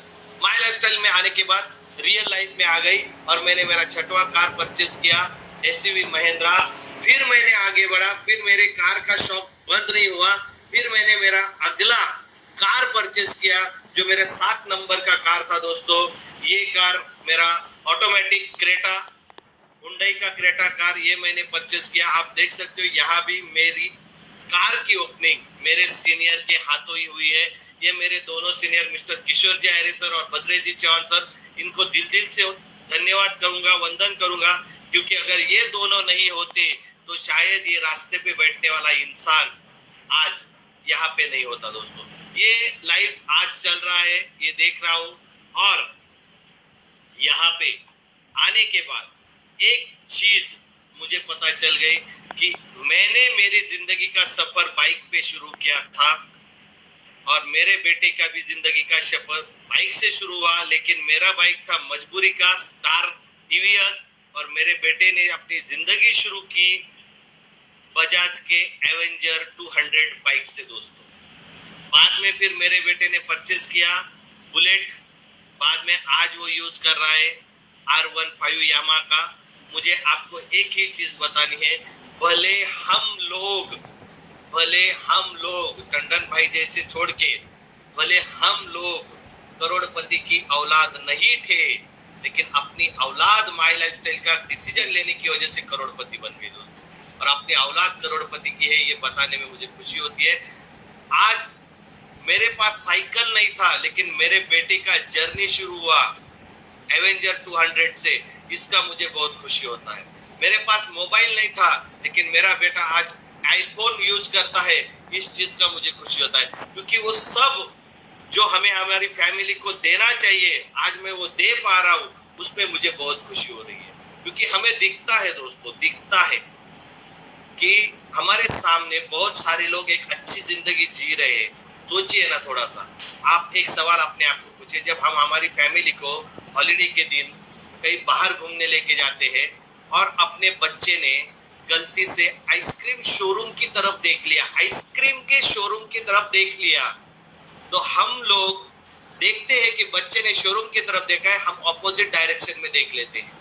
माय लाइफस्टाइल में आने के बाद रियल लाइफ में आ गई, और मैंने मेरा 6वां कार परचेस किया, एसयूवी महिंद्रा। फिर मैंने आगे बढ़ा, फिर मेरे कार का शौक बंद नहीं हुआ, फिर मैंने मेरा अगला कार परचेस किया जो मेरे 7 नंबर का कार था दोस्तों, ये कार मेरा ऑटोमेटिक क्रेटा, हुंडई का क्रेटा कार, ये मैंने परचेस किया। आप देख सकते हो यहाँ भी मेरी कार की ओपनिंग मेरे सीनियर के हाथों ही हुई है। ये मेरे दोनों सीनियर मिस्टर किशोर जी आयरे सर और भद्रेश जी चौहान सर, इनको दिल से धन्यवाद करूंगा, वंदन करूंगा, क्योंकि अगर ये दोनों नहीं होते तो शायद ये रास्ते पे बैठने वाला इंसान आज यहाँ पे नहीं होता। दोस्तों ये लाइव आज चल रहा है, ये देख रहा हूँ, और यहाँ पे आने के बाद एक चीज मुझे पता चल गई कि मैंने मेरी जिंदगी का सफर बाइक पे शुरू किया था, और मेरे बेटे का भी जिंदगी का सफर बाइक से शुरू हुआ, लेकिन मेरा बाइक था मजबूरी का स्टार टीवीएस, और मेरे बेटे ने अपनी जिंदगी शुरू की बजाज के एवेंजर 200 बाइक से। दोस्तों बाद में फिर मेरे बेटे ने परचेज किया बुलेट, बाद में आज वो यूज कर रहा है R15 यामा का। मुझे आपको एक ही चीज बतानी है, भले हम लोग टंडन भाई जैसे छोड़ के, भले हम लोग करोड़पति की औलाद नहीं थे, लेकिन अपनी औलाद माई लाइफस्टाइल का डिसीजन लेने की वजह से करोड़पति बन गई। दोस्तों और अपनी औलाद करोड़पति की है, ये बताने में मुझे खुशी होती है। आज मेरे पास साइकिल नहीं था, लेकिन मेरे बेटे का जर्नी शुरू हुआ एवेंजर 200 से, इसका मुझे बहुत खुशी होता है। मेरे पास मोबाइल नहीं था, लेकिन मेरा बेटा आज आईफोन यूज करता है, इस चीज का मुझे खुशी होता है, क्योंकि वो सब जो हमें हमारी फैमिली को देना चाहिए आज मैं वो दे पा रहा हूँ, उसमें मुझे बहुत खुशी हो रही है। क्योंकि हमें दिखता है दोस्तों, दिखता है कि हमारे सामने बहुत सारे लोग एक अच्छी जिंदगी जी रहे हैं। सोचिए ना थोड़ा सा, आप एक सवाल अपने आप को पूछिए, जब हम हमारी फैमिली को हॉलीडे के दिन कहीं बाहर घूमने लेके जाते हैं और अपने बच्चे ने गलती से आइसक्रीम शोरूम की तरफ देख लिया, आइसक्रीम के शोरूम की तरफ देख लिया, तो हम लोग देखते हैं कि बच्चे ने शोरूम की तरफ देखा है, हम ऑपोजिट डायरेक्शन में देख लेते हैं।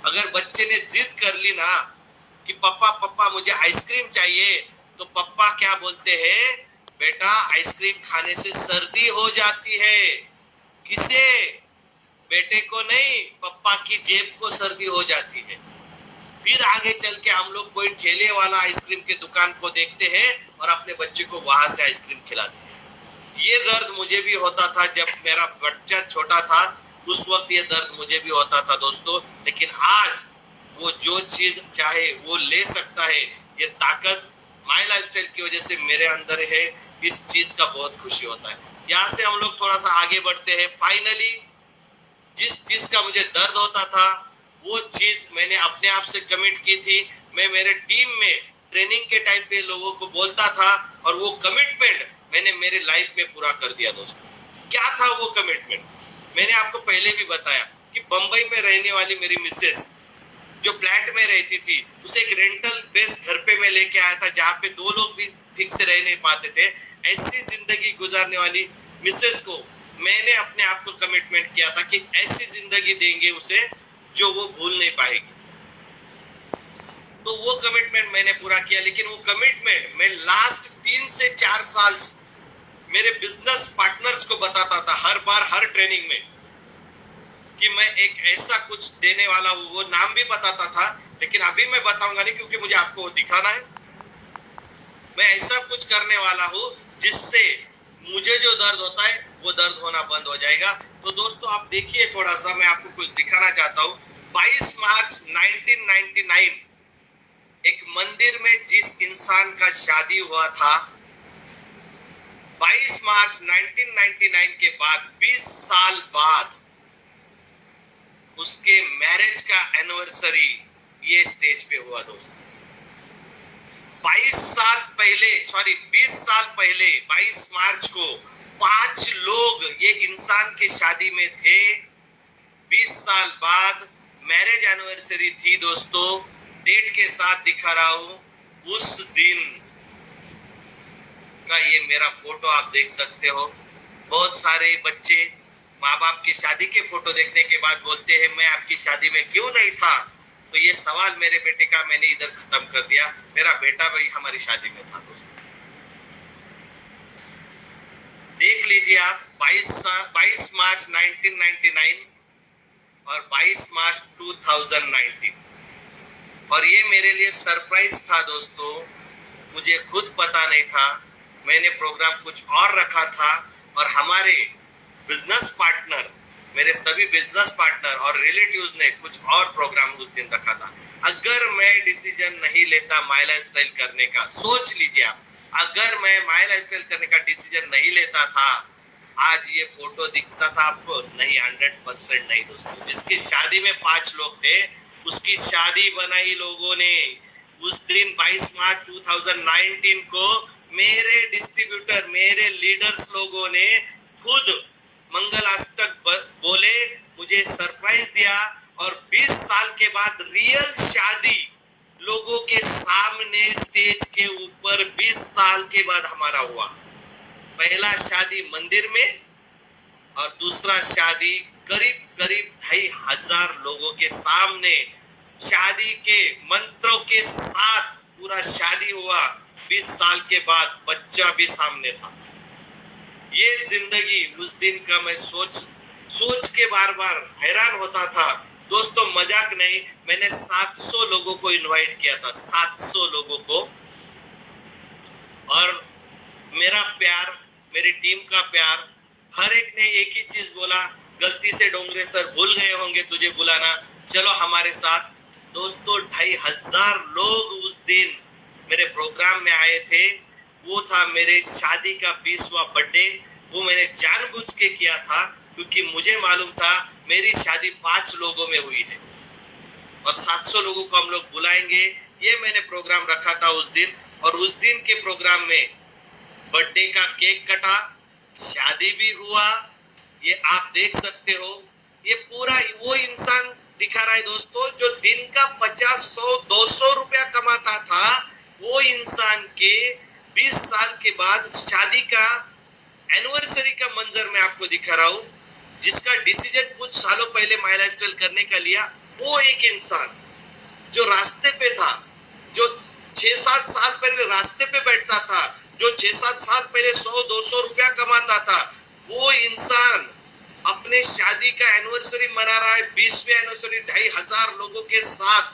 अगर बच्चे ने जिद कर ली ना कि पापा मुझे आइसक्रीम चाहिए, तो पापा क्या बोलते हैं, बेटा आइसक्रीम खाने से सर्दी हो जाती है। किसे? बेटे को नहीं, पापा की जेब को सर्दी हो जाती है। फिर आगे चल के हम लोग कोई ठेले वाला आइसक्रीम के दुकान को देखते हैं और अपने बच्चे को वहां से आइसक्रीम खिलाते हैं। ये दर्द मुझे भी होता था जब मेरा बच्चा छोटा था, उस वक्त ये दर्द मुझे भी होता था दोस्तों। लेकिन आज वो जो चीज चाहे वो ले सकता है, ये ताकत माई लाइफस्टाइल की वजह से मेरे अंदर है, इस चीज का बहुत खुशी होता है। यहाँ से हम लोग थोड़ा सा आगे बढ़ते हैं। फाइनली जिस चीज का मुझे दर्द होता था वो चीज मैंने अपने आप से कमिट की थी। मैं मेरे टीम में ट्रेनिंग के टाइम पे लोगों को बोलता था, और वो कमिटमेंट मैंने मेरे लाइफ में पूरा कर दिया। दोस्तों क्या था वो कमिटमेंट? मैंने आपको पहले भी बताया कि बंबई में रहने वाली मेरी मिसेस जो फ्लैट में रहती थी, उसे एक रेंटल बेस घर पे मैं लेके आया था, जहाँ पे दो लोग भी ठीक से रह नहीं पाते थे। ऐसी जिंदगी गुजारने वाली मिसेस को मैंने अपने आप को कमिटमेंट किया था कि ऐसी जिंदगी देंगे उसे जो वो भूल नहीं पाएगी। तो वो कमिटमेंट मैंने पूरा किया। लेकिन वो कमिटमेंट मैं लास्ट 3 से 4 साल मेरे बिजनेस पार्टनर्स को बताता था हर बार, हर ट्रेनिंग में, कि मैं एक ऐसा कुछ देने वाला हूँ। वो नाम भी बताता था, लेकिन अभी मैं बताऊंगा नहीं, क्योंकि मुझे आपको वो दिखाना है। मैं ऐसा कुछ करने वाला हूँ जिससे मुझे जो दर्द होता है वो दर्द होना बंद हो जाएगा। तो दोस्तों आप देखिए, थोड़ा सा मैं आपको कुछ दिखाना चाहता हूँ। 22 मार्च 1999 एक मंदिर में जिस इंसान का शादी हुआ था, 22 मार्च 1999 के बाद 20 साल बाद उसके मैरिज का एनिवर्सरी ये स्टेज पे हुआ। दोस्तों 20 साल पहले 22 मार्च को 5 लोग ये इंसान के शादी में थे। 20 साल बाद मैरिज एनिवर्सरी थी। दोस्तों डेट के साथ दिखा रहा हूं, उस दिन का ये मेरा फोटो आप देख सकते हो। बहुत सारे बच्चे माँ बाप की शादी के फोटो देखने के बाद बोलते हैं मैं आपकी शादी में क्यों नहीं था। तो ये सवाल मेरे बेटे का मैंने इधर खत्म कर दिया। मेरा बेटा भाई हमारी शादी में था। दोस्तों देख लीजिए आप, 22 मार्च 1999 और 22 मार्च 2019। और ये मेरे लिए सरप्राइज था दोस्तों, मुझे खुद पता नहीं था। मैंने प्रोग्राम कुछ और रखा था और हमारे बिजनेस पार्टनर, मेरे सभी बिजनेस पार्टनर और रिलेटिव्स ने कुछ और प्रोग्राम उस दिन रखा था। अगर मैं डिसीजन नहीं लेता माई लाइफस्टाइल करने का, सोच लीजिए आप, अगर मैं माई लाइफस्टाइल करने का डिसीजन नहीं लेता था, आज ये फोटो दिखता था आपको? नहीं, 100% नहीं दोस्तों। जिसकी शादी में 5 लोग थे, उसकी शादी बनाई लोगों ने। उस दिन 22 मार्च 2019 को मेरे डिस्ट्रीब्यूटर, मेरे लीडर्स लोगों ने खुद मंगलाष्टक बोले, मुझे सरप्राइज दिया। और 20 साल के बाद रियल शादी लोगों के सामने स्टेज के ऊपर 20 साल के बाद हमारा हुआ। पहला शादी मंदिर में और दूसरा शादी करीब करीब 2500 लोगों के सामने, शादी के मंत्रों के साथ पूरा शादी हुआ। 20 साल के बाद बच्चा भी सामने था। ये जिंदगी उस दिन का मैं सोच के बार बार हैरान होता था दोस्तों। मजाक नहीं, मैंने 700 लोगों को इनवाइट किया था, 700 लोगों को। और मेरा प्यार, मेरी टीम का प्यार, हर एक ने एक ही चीज बोला, गलती से डोंगरे सर भूल गए होंगे तुझे बुलाना, चलो हमारे साथ। दोस्तों 2500 लोग उस दिन मेरे प्रोग्राम में आए थे। वो था मेरे शादी का 20वां बर्थडे। वो मैंने जानबूझ के किया था क्योंकि मुझे मालूम था मेरी शादी 5 लोगों में हुई है और 700 लोगों को हम लोग बुलाएंगे। ये मैंने प्रोग्राम रखा था उस दिन। और उस दिन के प्रोग्राम में बर्थडे का केक कटा, शादी भी हुआ। ये आप देख सकते हो। ये पूरा वो इंसान दिखा रहा है दोस्तों जो दिन का 50, 100, 200 रुपया कमाता था। वो इंसान के 20 साल के बाद शादी का एनिवर्सरी का मंजर मैं आपको दिखा रहा हूँ, जिसका डिसीजन कुछ सालों पहले माई लाइफस्टाइल करने का लिया। वो एक इंसान जो रास्ते पे था, जो 6-7 साल पहले रास्ते पे बैठता था, जो 6-7 साल पहले 100-200 रुपया कमाता था, वो इंसान अपने शादी का एनिवर्सरी मना रहा है, 20वीं एनिवर्सरी 2500 लोगों के साथ,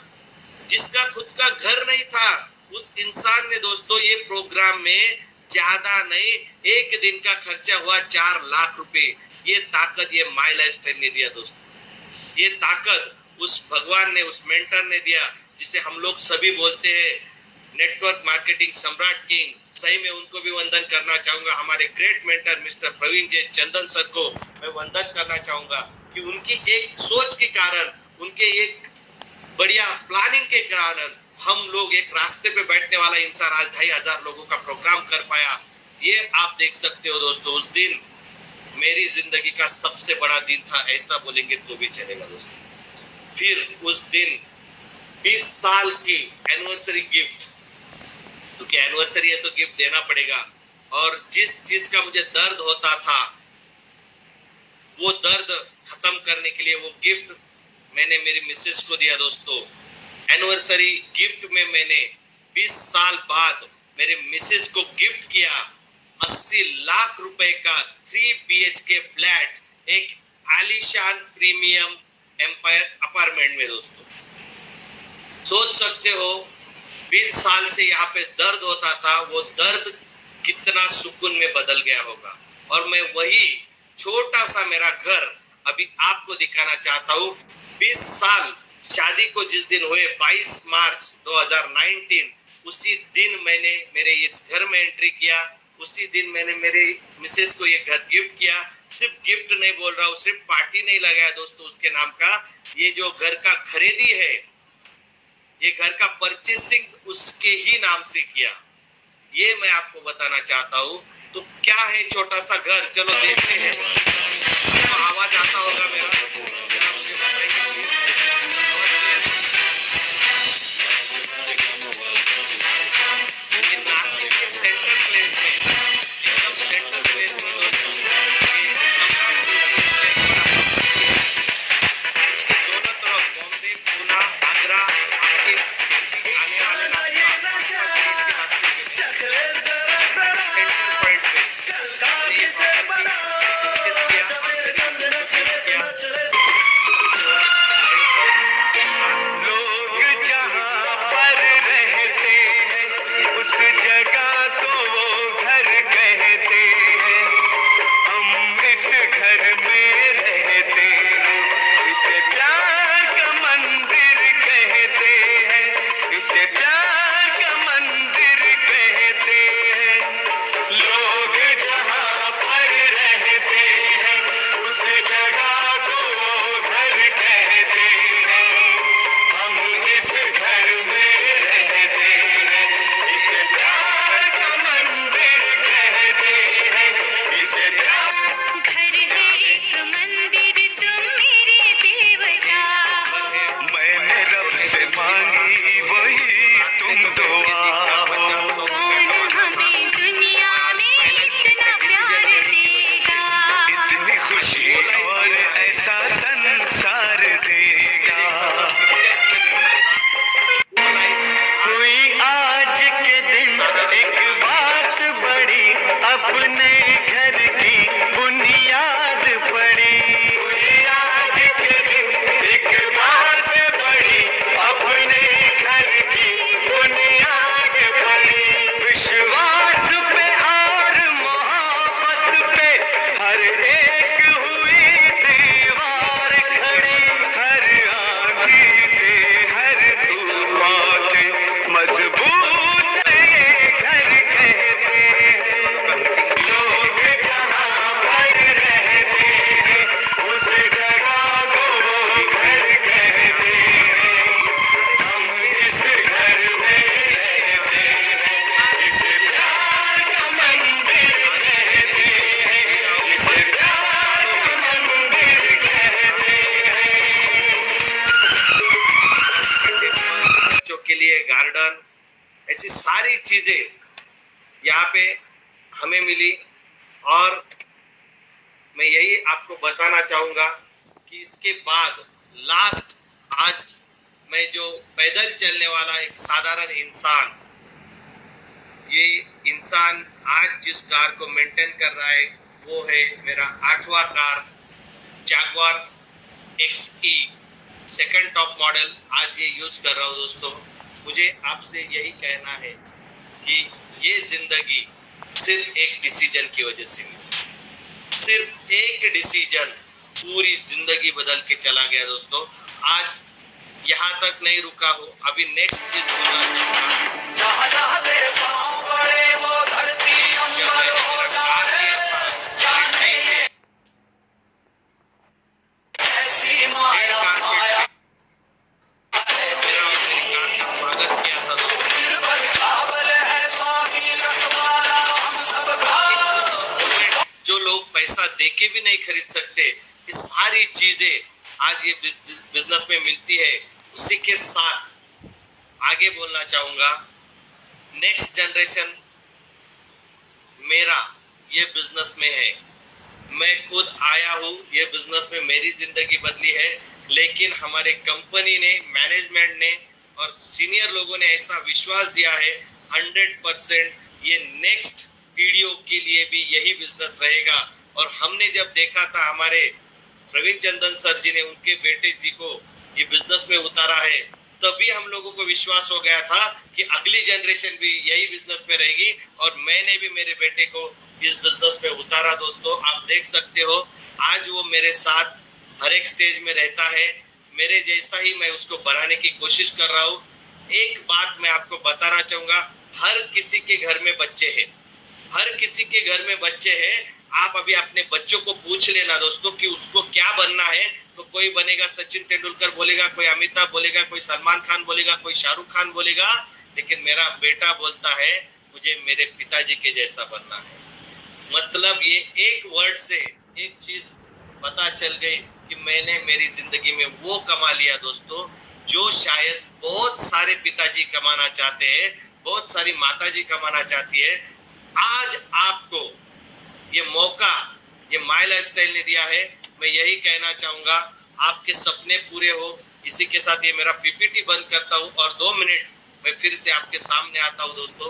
जिसका खुद का घर नहीं था। उस इंसान ने दोस्तों ये प्रोग्राम में ज्यादा नहीं, एक दिन का खर्चा हुआ 4 लाख रुपए। ये ताकत ये माई लाइफस्टाइल ने दिया दोस्तों। ये ताकत उस भगवान ने, उस मेंटर ने दिया, जिसे हम लोग सभी बोलते हैं नेटवर्क मार्केटिंग सम्राट किंग। सही में उनको भी वंदन करना चाहूंगा। हमारे ग्रेट मेंटर मिस्टर प्रवीण जे चंदन सर को मैं वंदन करना चाहूंगा कि उनकी एक सोच के कारण, उनके एक बढ़िया प्लानिंग के कारण हम लोग एक रास्ते पे बैठने वाला इंसान आज 2500 लोगों का प्रोग्राम कर पाया। ये आप देख सकते हो दोस्तों। उस दिन मेरी जिंदगी का सबसे बड़ा दिन था, ऐसा बोलेंगे तो भी चलेगा दोस्तों। फिर उस दिन 20 साल की एनिवर्सरी गिफ्ट, क्योंकि एनिवर्सरी है तो गिफ्ट देना पड़ेगा। और जिस चीज का मुझे दर्द होता था, वो दर्द खत्म करने के लिए वो गिफ्ट मैंने मेरी मिसेस को दिया दोस्तों। एनिवर्सरी गिफ्ट में मैंने 20 साल बाद मेरे मिसेस को गिफ्ट किया 80 लाख रुपए का 3 BHK फ्लैट, एक आलीशान प्रीमियम एम्पायर अपार्टमेंट में दोस्तों। सोच सकते हो 20 साल से यहाँ पे दर्द होता था, वो दर्द कितना सुकून में बदल गया होगा। और मैं वही छोटा सा मेरा घर अभी आपको दिखाना चाहता हूँ। 20 साल शादी को जिस दिन हुए 22 मार्च 2019, उसी दिन मैंने मेरे इस घर में एंट्री किया। उसी दिन मैंने मेरे मिसेस को ये घर गिफ्ट किया। सिर्फ गिफ्ट नहीं बोल रहा हूँ, सिर्फ पार्टी नहीं लगाया दोस्तों उसके नाम का। ये जो घर का खरीदी है, ये घर का परचेसिंग उसके ही नाम से किया। ये मैं आपको बताना चाहता हूँ। तो क्या है छोटा सा घर, चलो देखते हैं। तो आवाज आता होगा मेरा, जरा मुझे बताइए प्लीज। ये नासिक के सेंटर प्लेस में, एकदम सेंटर प्लेस में दोस्तों, ये इसके दोनों तरफ बॉम्बे, पूना, आगरा, आपके आने वाले सेंटर पॉइंट पे अपने घर की बुनियाद पड़ी। आज के दिन एक बात बड़ी, अपने घर की बुनियाद पड़ी। विश्वास पे और मोहब्बत पे हर एक हुई दीवार खड़ी। हर आंधी से हर तूफान से मजबूत ये घर कहते हैं। लोग जहाँ पर रहते हैं उस जगह को वो घर कहते हैं। हम इस घर में रहते हैं, इस प्यार का मंदिर कहते हैं, इस प्यार का मंदिर कहते हैं। बच्चों के लिए गार्डन, ऐसी सारी चीजें यहाँ पे हमें मिली। और मैं यही आपको बताना चाहूंगा कि इसके बाद लास्ट, आज मैं जो पैदल चलने वाला एक साधारण इंसान, ये इंसान आज जिस कार को मेंटेन कर रहा है वो है मेरा 8वां car Jaguar XE second top model. आज ये यूज कर रहा हूँ दोस्तों। मुझे आपसे यही कहना है कि ये जिंदगी सिर्फ एक डिसीजन की वजह से मिली। सिर्फ एक डिसीजन पूरी जिंदगी बदल के चला गया दोस्तों। आज यहाँ तक नहीं रुका हूँ, अभी नेक्स्ट चीज बोलना चाहूंगा। जहाँ जहाँ तेरे पाँव पड़े वो धरती अंबर हो जाए। जाने ये ऐसी माया माया मेरी कार का स्वागत किया था दोस्तों। निर्बल चावल है स्वामी रखवाला हम सब का। जो लोग पैसा देके भी नहीं खरीद सकते, ये सारी चीजें आज ये बिजनेस में मिलती है। उसी के साथ आगे बोलना चाहूंगा, नेक्स्ट जनरेशन मेरा ये बिजनेस में है। मैं खुद आया हूँ, ये बिजनेस में मेरी जिंदगी बदली है, लेकिन हमारे कंपनी ने, मैनेजमेंट ने और सीनियर लोगों ने ऐसा विश्वास दिया है 100% ये नेक्स्ट पीढ़ियों के लिए भी यही बिजनेस रहेगा। और हमने जब देखा था, हमारे प्रवीण चंदन सर जी ने उनके बेटे जी को ये बिजनेस में उतारा है, तभी हम लोगों को विश्वास हो गया था कि अगली जनरेशन भी यही बिजनेस में रहेगी। और मैंने भी मेरे बेटे को इस बिजनेस में उतारा दोस्तों। आप देख सकते हो आज वो मेरे साथ हर एक स्टेज में रहता है। मेरे जैसा ही मैं उसको बनाने की कोशिश कर रहा हूँ। एक बात मैं आपको बताना चाहूंगा, हर किसी के घर में बच्चे हैं, हर किसी के घर में बच्चे हैं। आप अभी अपने बच्चों को पूछ लेना दोस्तों कि उसको क्या बनना है, तो कोई बनेगा सचिन तेंदुलकर बोलेगा, कोई अमिताभ बोलेगा, कोई सलमान खान बोलेगा, कोई शाहरुख खान बोलेगा, लेकिन मेरा बेटा बोलता है मुझे मेरे पिताजी के जैसा बनना है। मतलब ये एक वर्ड से एक चीज पता चल गई कि मैंने मेरी जिंदगी में वो कमा लिया दोस्तों, जो शायद बहुत सारे पिताजी कमाना चाहते हैं, बहुत सारी माताजी कमाना चाहती है। आज आपको ये मौका ये माय लाइफस्टाइल ने दिया है। मैं यही कहना चाहूंगा, आपके सपने पूरे हो। इसी के साथ ये मेरा पीपीटी बंद करता हूँ और 2 मिनट मैं फिर से आपके सामने आता हूँ दोस्तों।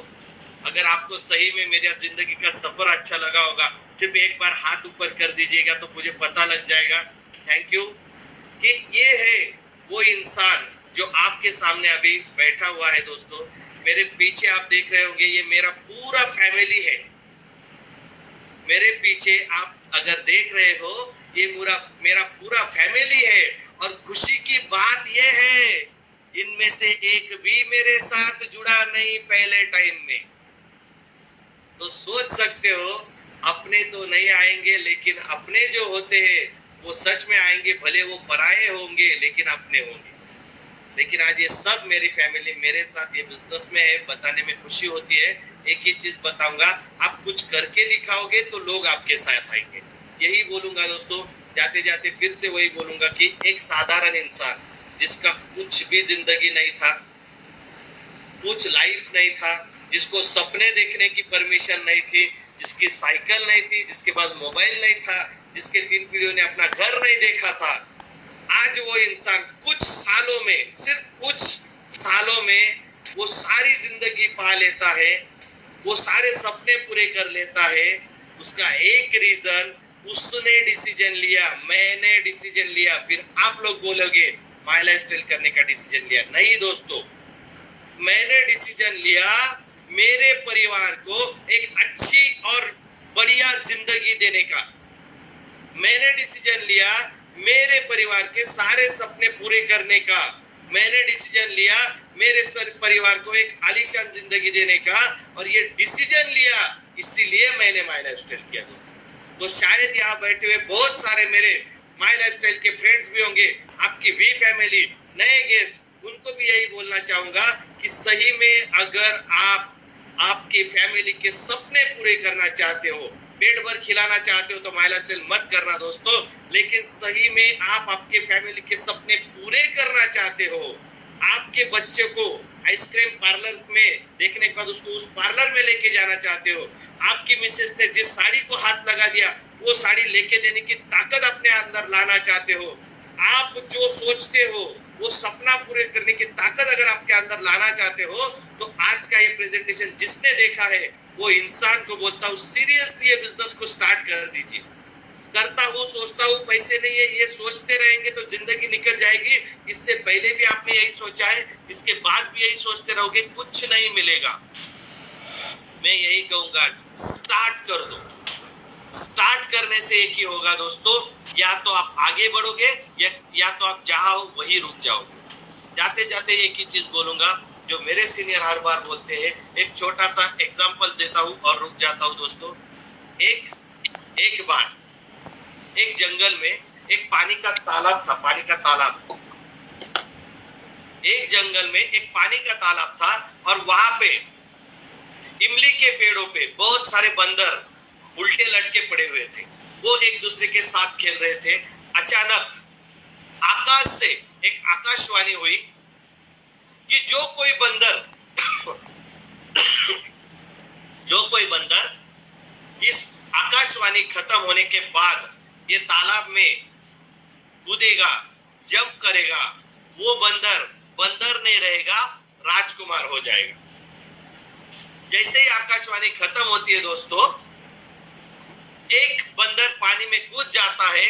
अगर आपको सही में मेरी जिंदगी का सफर अच्छा लगा होगा, सिर्फ एक बार हाथ ऊपर कर दीजिएगा तो मुझे पता लग जाएगा। Thank you. कि ये है वो इंसान जो आपके सामने अभी बैठा हुआ है दोस्तों। मेरे पीछे आप देख रहे होंगे, ये मेरा पूरा फैमिली है। मेरे पीछे आप अगर देख रहे हो, ये मेरा पूरा फैमिली है। और खुशी की बात ये है, इनमें से एक भी मेरे साथ जुड़ा नहीं पहले टाइम में। तो सोच सकते हो, अपने तो नहीं आएंगे, लेकिन अपने जो होते हैं वो सच में आएंगे। भले वो पराये होंगे लेकिन अपने होंगे। लेकिन आज ये सब मेरी फैमिली मेरे साथ ये बिजनेस में है, बताने में खुशी होती है। एक ही चीज बताऊंगा, आप कुछ करके दिखाओगे तो लोग आपके साथ आएंगे। यही बोलूंगा दोस्तों, जाते जाते फिर से वही बोलूंगा कि एक साधारण इंसान जिसका कुछ भी जिंदगी नहीं था, कुछ लाइफ नहीं था, जिसको सपने देखने की परमिशन नहीं थी, जिसकी साइकिल नहीं थी, जिसके पास मोबाइल नहीं था, जिसके 3 पीढ़ियों ने अपना घर नहीं देखा था, आज वो इंसान कुछ सालों में, सिर्फ कुछ सालों में वो सारी जिंदगी पा लेता है। वो सारे सपने पूरे कर लेता है, उसका एक रीजन, उसने डिसीजन लिया, मैंने डिसीजन लिया। फिर आप लोग बोलोगे माय लाइफस्टाइल करने का डिसीजन लिया। नहीं दोस्तों, मैंने डिसीजन लिया मेरे परिवार को एक अच्छी और बढ़िया जिंदगी देने का। मैंने डिसीजन लिया मेरे परिवार के सारे सपने पूरे करने का। मैंने डिसीजन लिया मेरे परिवार को एक आलीशान जिंदगी देने का, और ये डिसीजन लिया इसीलिए मैंने माय लाइफस्टाइल किया दोस्तों। तो शायद यहाँ बैठे हुए बहुत सारे मेरे माय लाइफस्टाइल के फ्रेंड्स भी होंगे, आपकी वी फैमिली, नए गेस्ट, उनको भी यही बोलना चाहूंगा कि सही में अगर आप आपकी फैमिली के सपने पूरे करना चाहते हो, पेट भर खिलाना चाहते हो, तो माय लाइफस्टाइल मत करना दोस्तों। लेकिन सही में आप आपके फैमिली के सपने पूरे करना चाहते हो, आपके बच्चे को आइसक्रीम पार्लर में देखने के बाद उसको उस पार्लर में लेके जाना चाहते हो, आपकी मिसेस ने जिस साड़ी को हाथ लगा दिया वो साड़ी लेके देने की ताकत अपने अंदर लाना चाहते हो, आप जो सोचते हो वो सपना पूरे करने की ताकत अगर आपके अंदर लाना चाहते हो, तो आज का ये प्रेजेंटेशन जिसने देखा है वो इंसान को बोलता हूँ सीरियसली ये बिजनेस को स्टार्ट कर दीजिए। करता हूँ, सोचता हूँ, पैसे नहीं है, ये सोचते रहेंगे तो जिंदगी निकल जाएगी। इससे पहले भी आपने यही सोचा है, इसके बाद भी यही सोचते रहोगे, कुछ नहीं मिलेगा। मैं यही कहूंगा, स्टार्ट कर दो। स्टार्ट करने से एक ही होगा दोस्तों, या तो आप आगे बढ़ोगे या तो आप जहां हो वही रुक जाओगे। जाते जाते एक ही चीज बोलूंगा जो मेरे सीनियर हर बार बोलते हैं, एक छोटा सा एग्जांपल देता हूं और रुक जाता हूं दोस्तों। एक बार एक जंगल में एक पानी का तालाब था, पानी का तालाब। एक जंगल में एक पानी का तालाब था और वहां पे इमली के पेड़ों पे बहुत सारे बंदर उल्टे लटके पड़े हुए थे। वो एक दूसरे के साथ खेल रहे थे। अचानक आकाश से एक आकाशवाणी हुई कि जो कोई बंदर इस आकाशवाणी खत्म होने के बाद ये तालाब में कूदेगा, जंप करेगा, वो बंदर नहीं रहेगा, राजकुमार हो जाएगा। जैसे ही आकाशवाणी खत्म होती है दोस्तों, एक बंदर पानी में कूद जाता है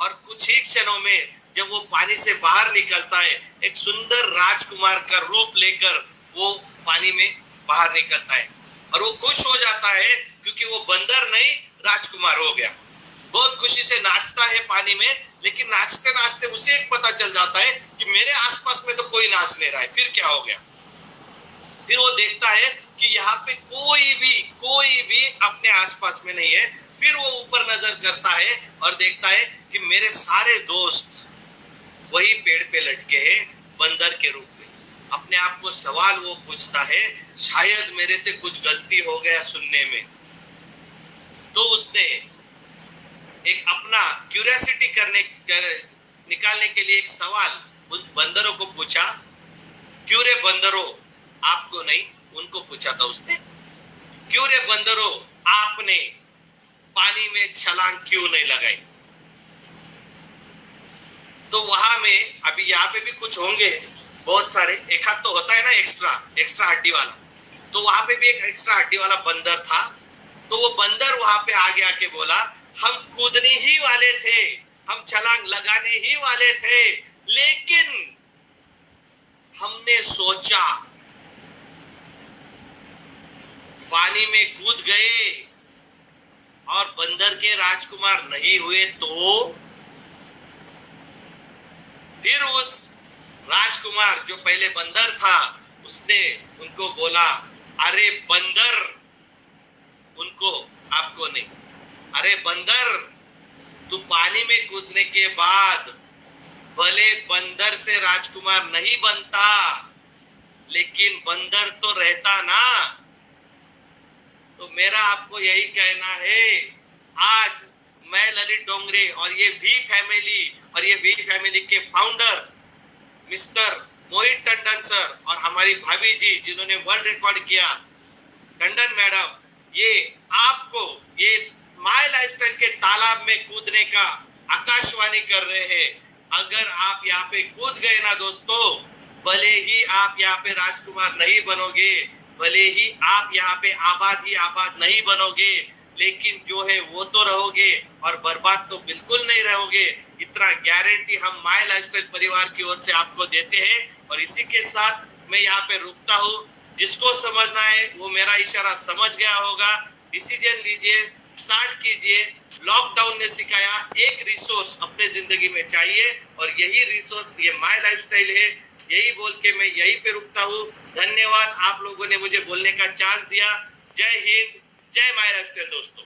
और कुछ ही क्षणों में जब वो पानी से बाहर निकलता है, एक सुंदर राजकुमार का रूप लेकर वो पानी में बाहर निकलता है और वो खुश हो जाता है क्योंकि वो बंदर नहीं राजकुमार हो गया। बहुत खुशी से नाचता है पानी में, लेकिन नाचते नाचते उसे एक पता चल जाता है कि मेरे आसपास में तो कोई नाच नहीं रहा है, फिर क्या हो गया। फिर वो देखता है कि यहाँ पे कोई भी अपने आसपास में नहीं है। फिर वो ऊपर नजर करता है और देखता है कि मेरे सारे दोस्त वही पेड़ पे लटके हैं बंदर के रूप में। अपने आप को सवाल वो पूछता है, शायद मेरे से कुछ गलती हो गया सुनने में। तो उसने एक अपना क्यूरियोसिटी निकालने के लिए एक सवाल उन बंदरों को पूछा। क्यों रे बंदरों, आपको नहीं, उनको पूछा था उसने, क्यों रे बंदरों, आपने पानी में छलांग क्यों नहीं लगाई। तो वहां में अभी यहाँ पे भी कुछ होंगे बहुत सारे, एक हाथ तो होता है ना एक्स्ट्रा हड्डी वाला, तो वहां पे भी एक एक्स्ट्रा हड्डी वाला बंदर था। तो वो बंदर वहां पे आगे आके बोला, हम कूदने ही वाले थे, हम छलांग लगाने ही वाले थे, लेकिन हमने सोचा, पानी में कूद गए और बंदर के राजकुमार नहीं हुए तो फिर उस राजकुमार जो पहले बंदर था उसने उनको बोला, अरे बंदर, उनको, आपको नहीं, अरे बंदर, तू पानी में कूदने के बाद भले बंदर से राजकुमार नहीं बनता, लेकिन बंदर तो रहता ना। तो मेरा आपको यही कहना है, आज मैं ललित डोंगरे और ये वी फैमिली के फाउंडर मिस्टर मोहित टंडन सर और हमारी भाभी जी जिन्होंने वर्ल्ड रिकॉर्ड किया, टंडन मैडम, ये आपको ये माय लाइफस्टाइल के तालाब में कूदने का आकाशवाणी कर रहे हैं। अगर आप यहाँ पे कूद गए ना दोस्तों, भले ही आप यहाँ पे राजकुमार नहीं बनोगे, भले ही आप यहाँ पे आबाद नहीं बनोगे, लेकिन जो है वो तो रहोगे और बर्बाद तो बिल्कुल नहीं रहोगे। इतना गारंटी हम माय लाइफस्टाइल परिवार की ओर से आपको देते हैं। और इसी के साथ मैं यहाँ पे रुकता हूँ। जिसको समझना है वो मेरा इशारा समझ गया होगा। डिसीजन लीजिए, स्टार्ट कीजिए। लॉकडाउन ने सिखाया एक रिसोर्स अपने जिंदगी में चाहिए और यही रिसोर्स ये माय लाइफस्टाइल है। यही बोल के मैं यहीं पे रुकता हूँ। धन्यवाद, आप लोगों ने मुझे बोलने का चांस दिया। जय हिंद, जय माय लाइफस्टाइल दोस्तों।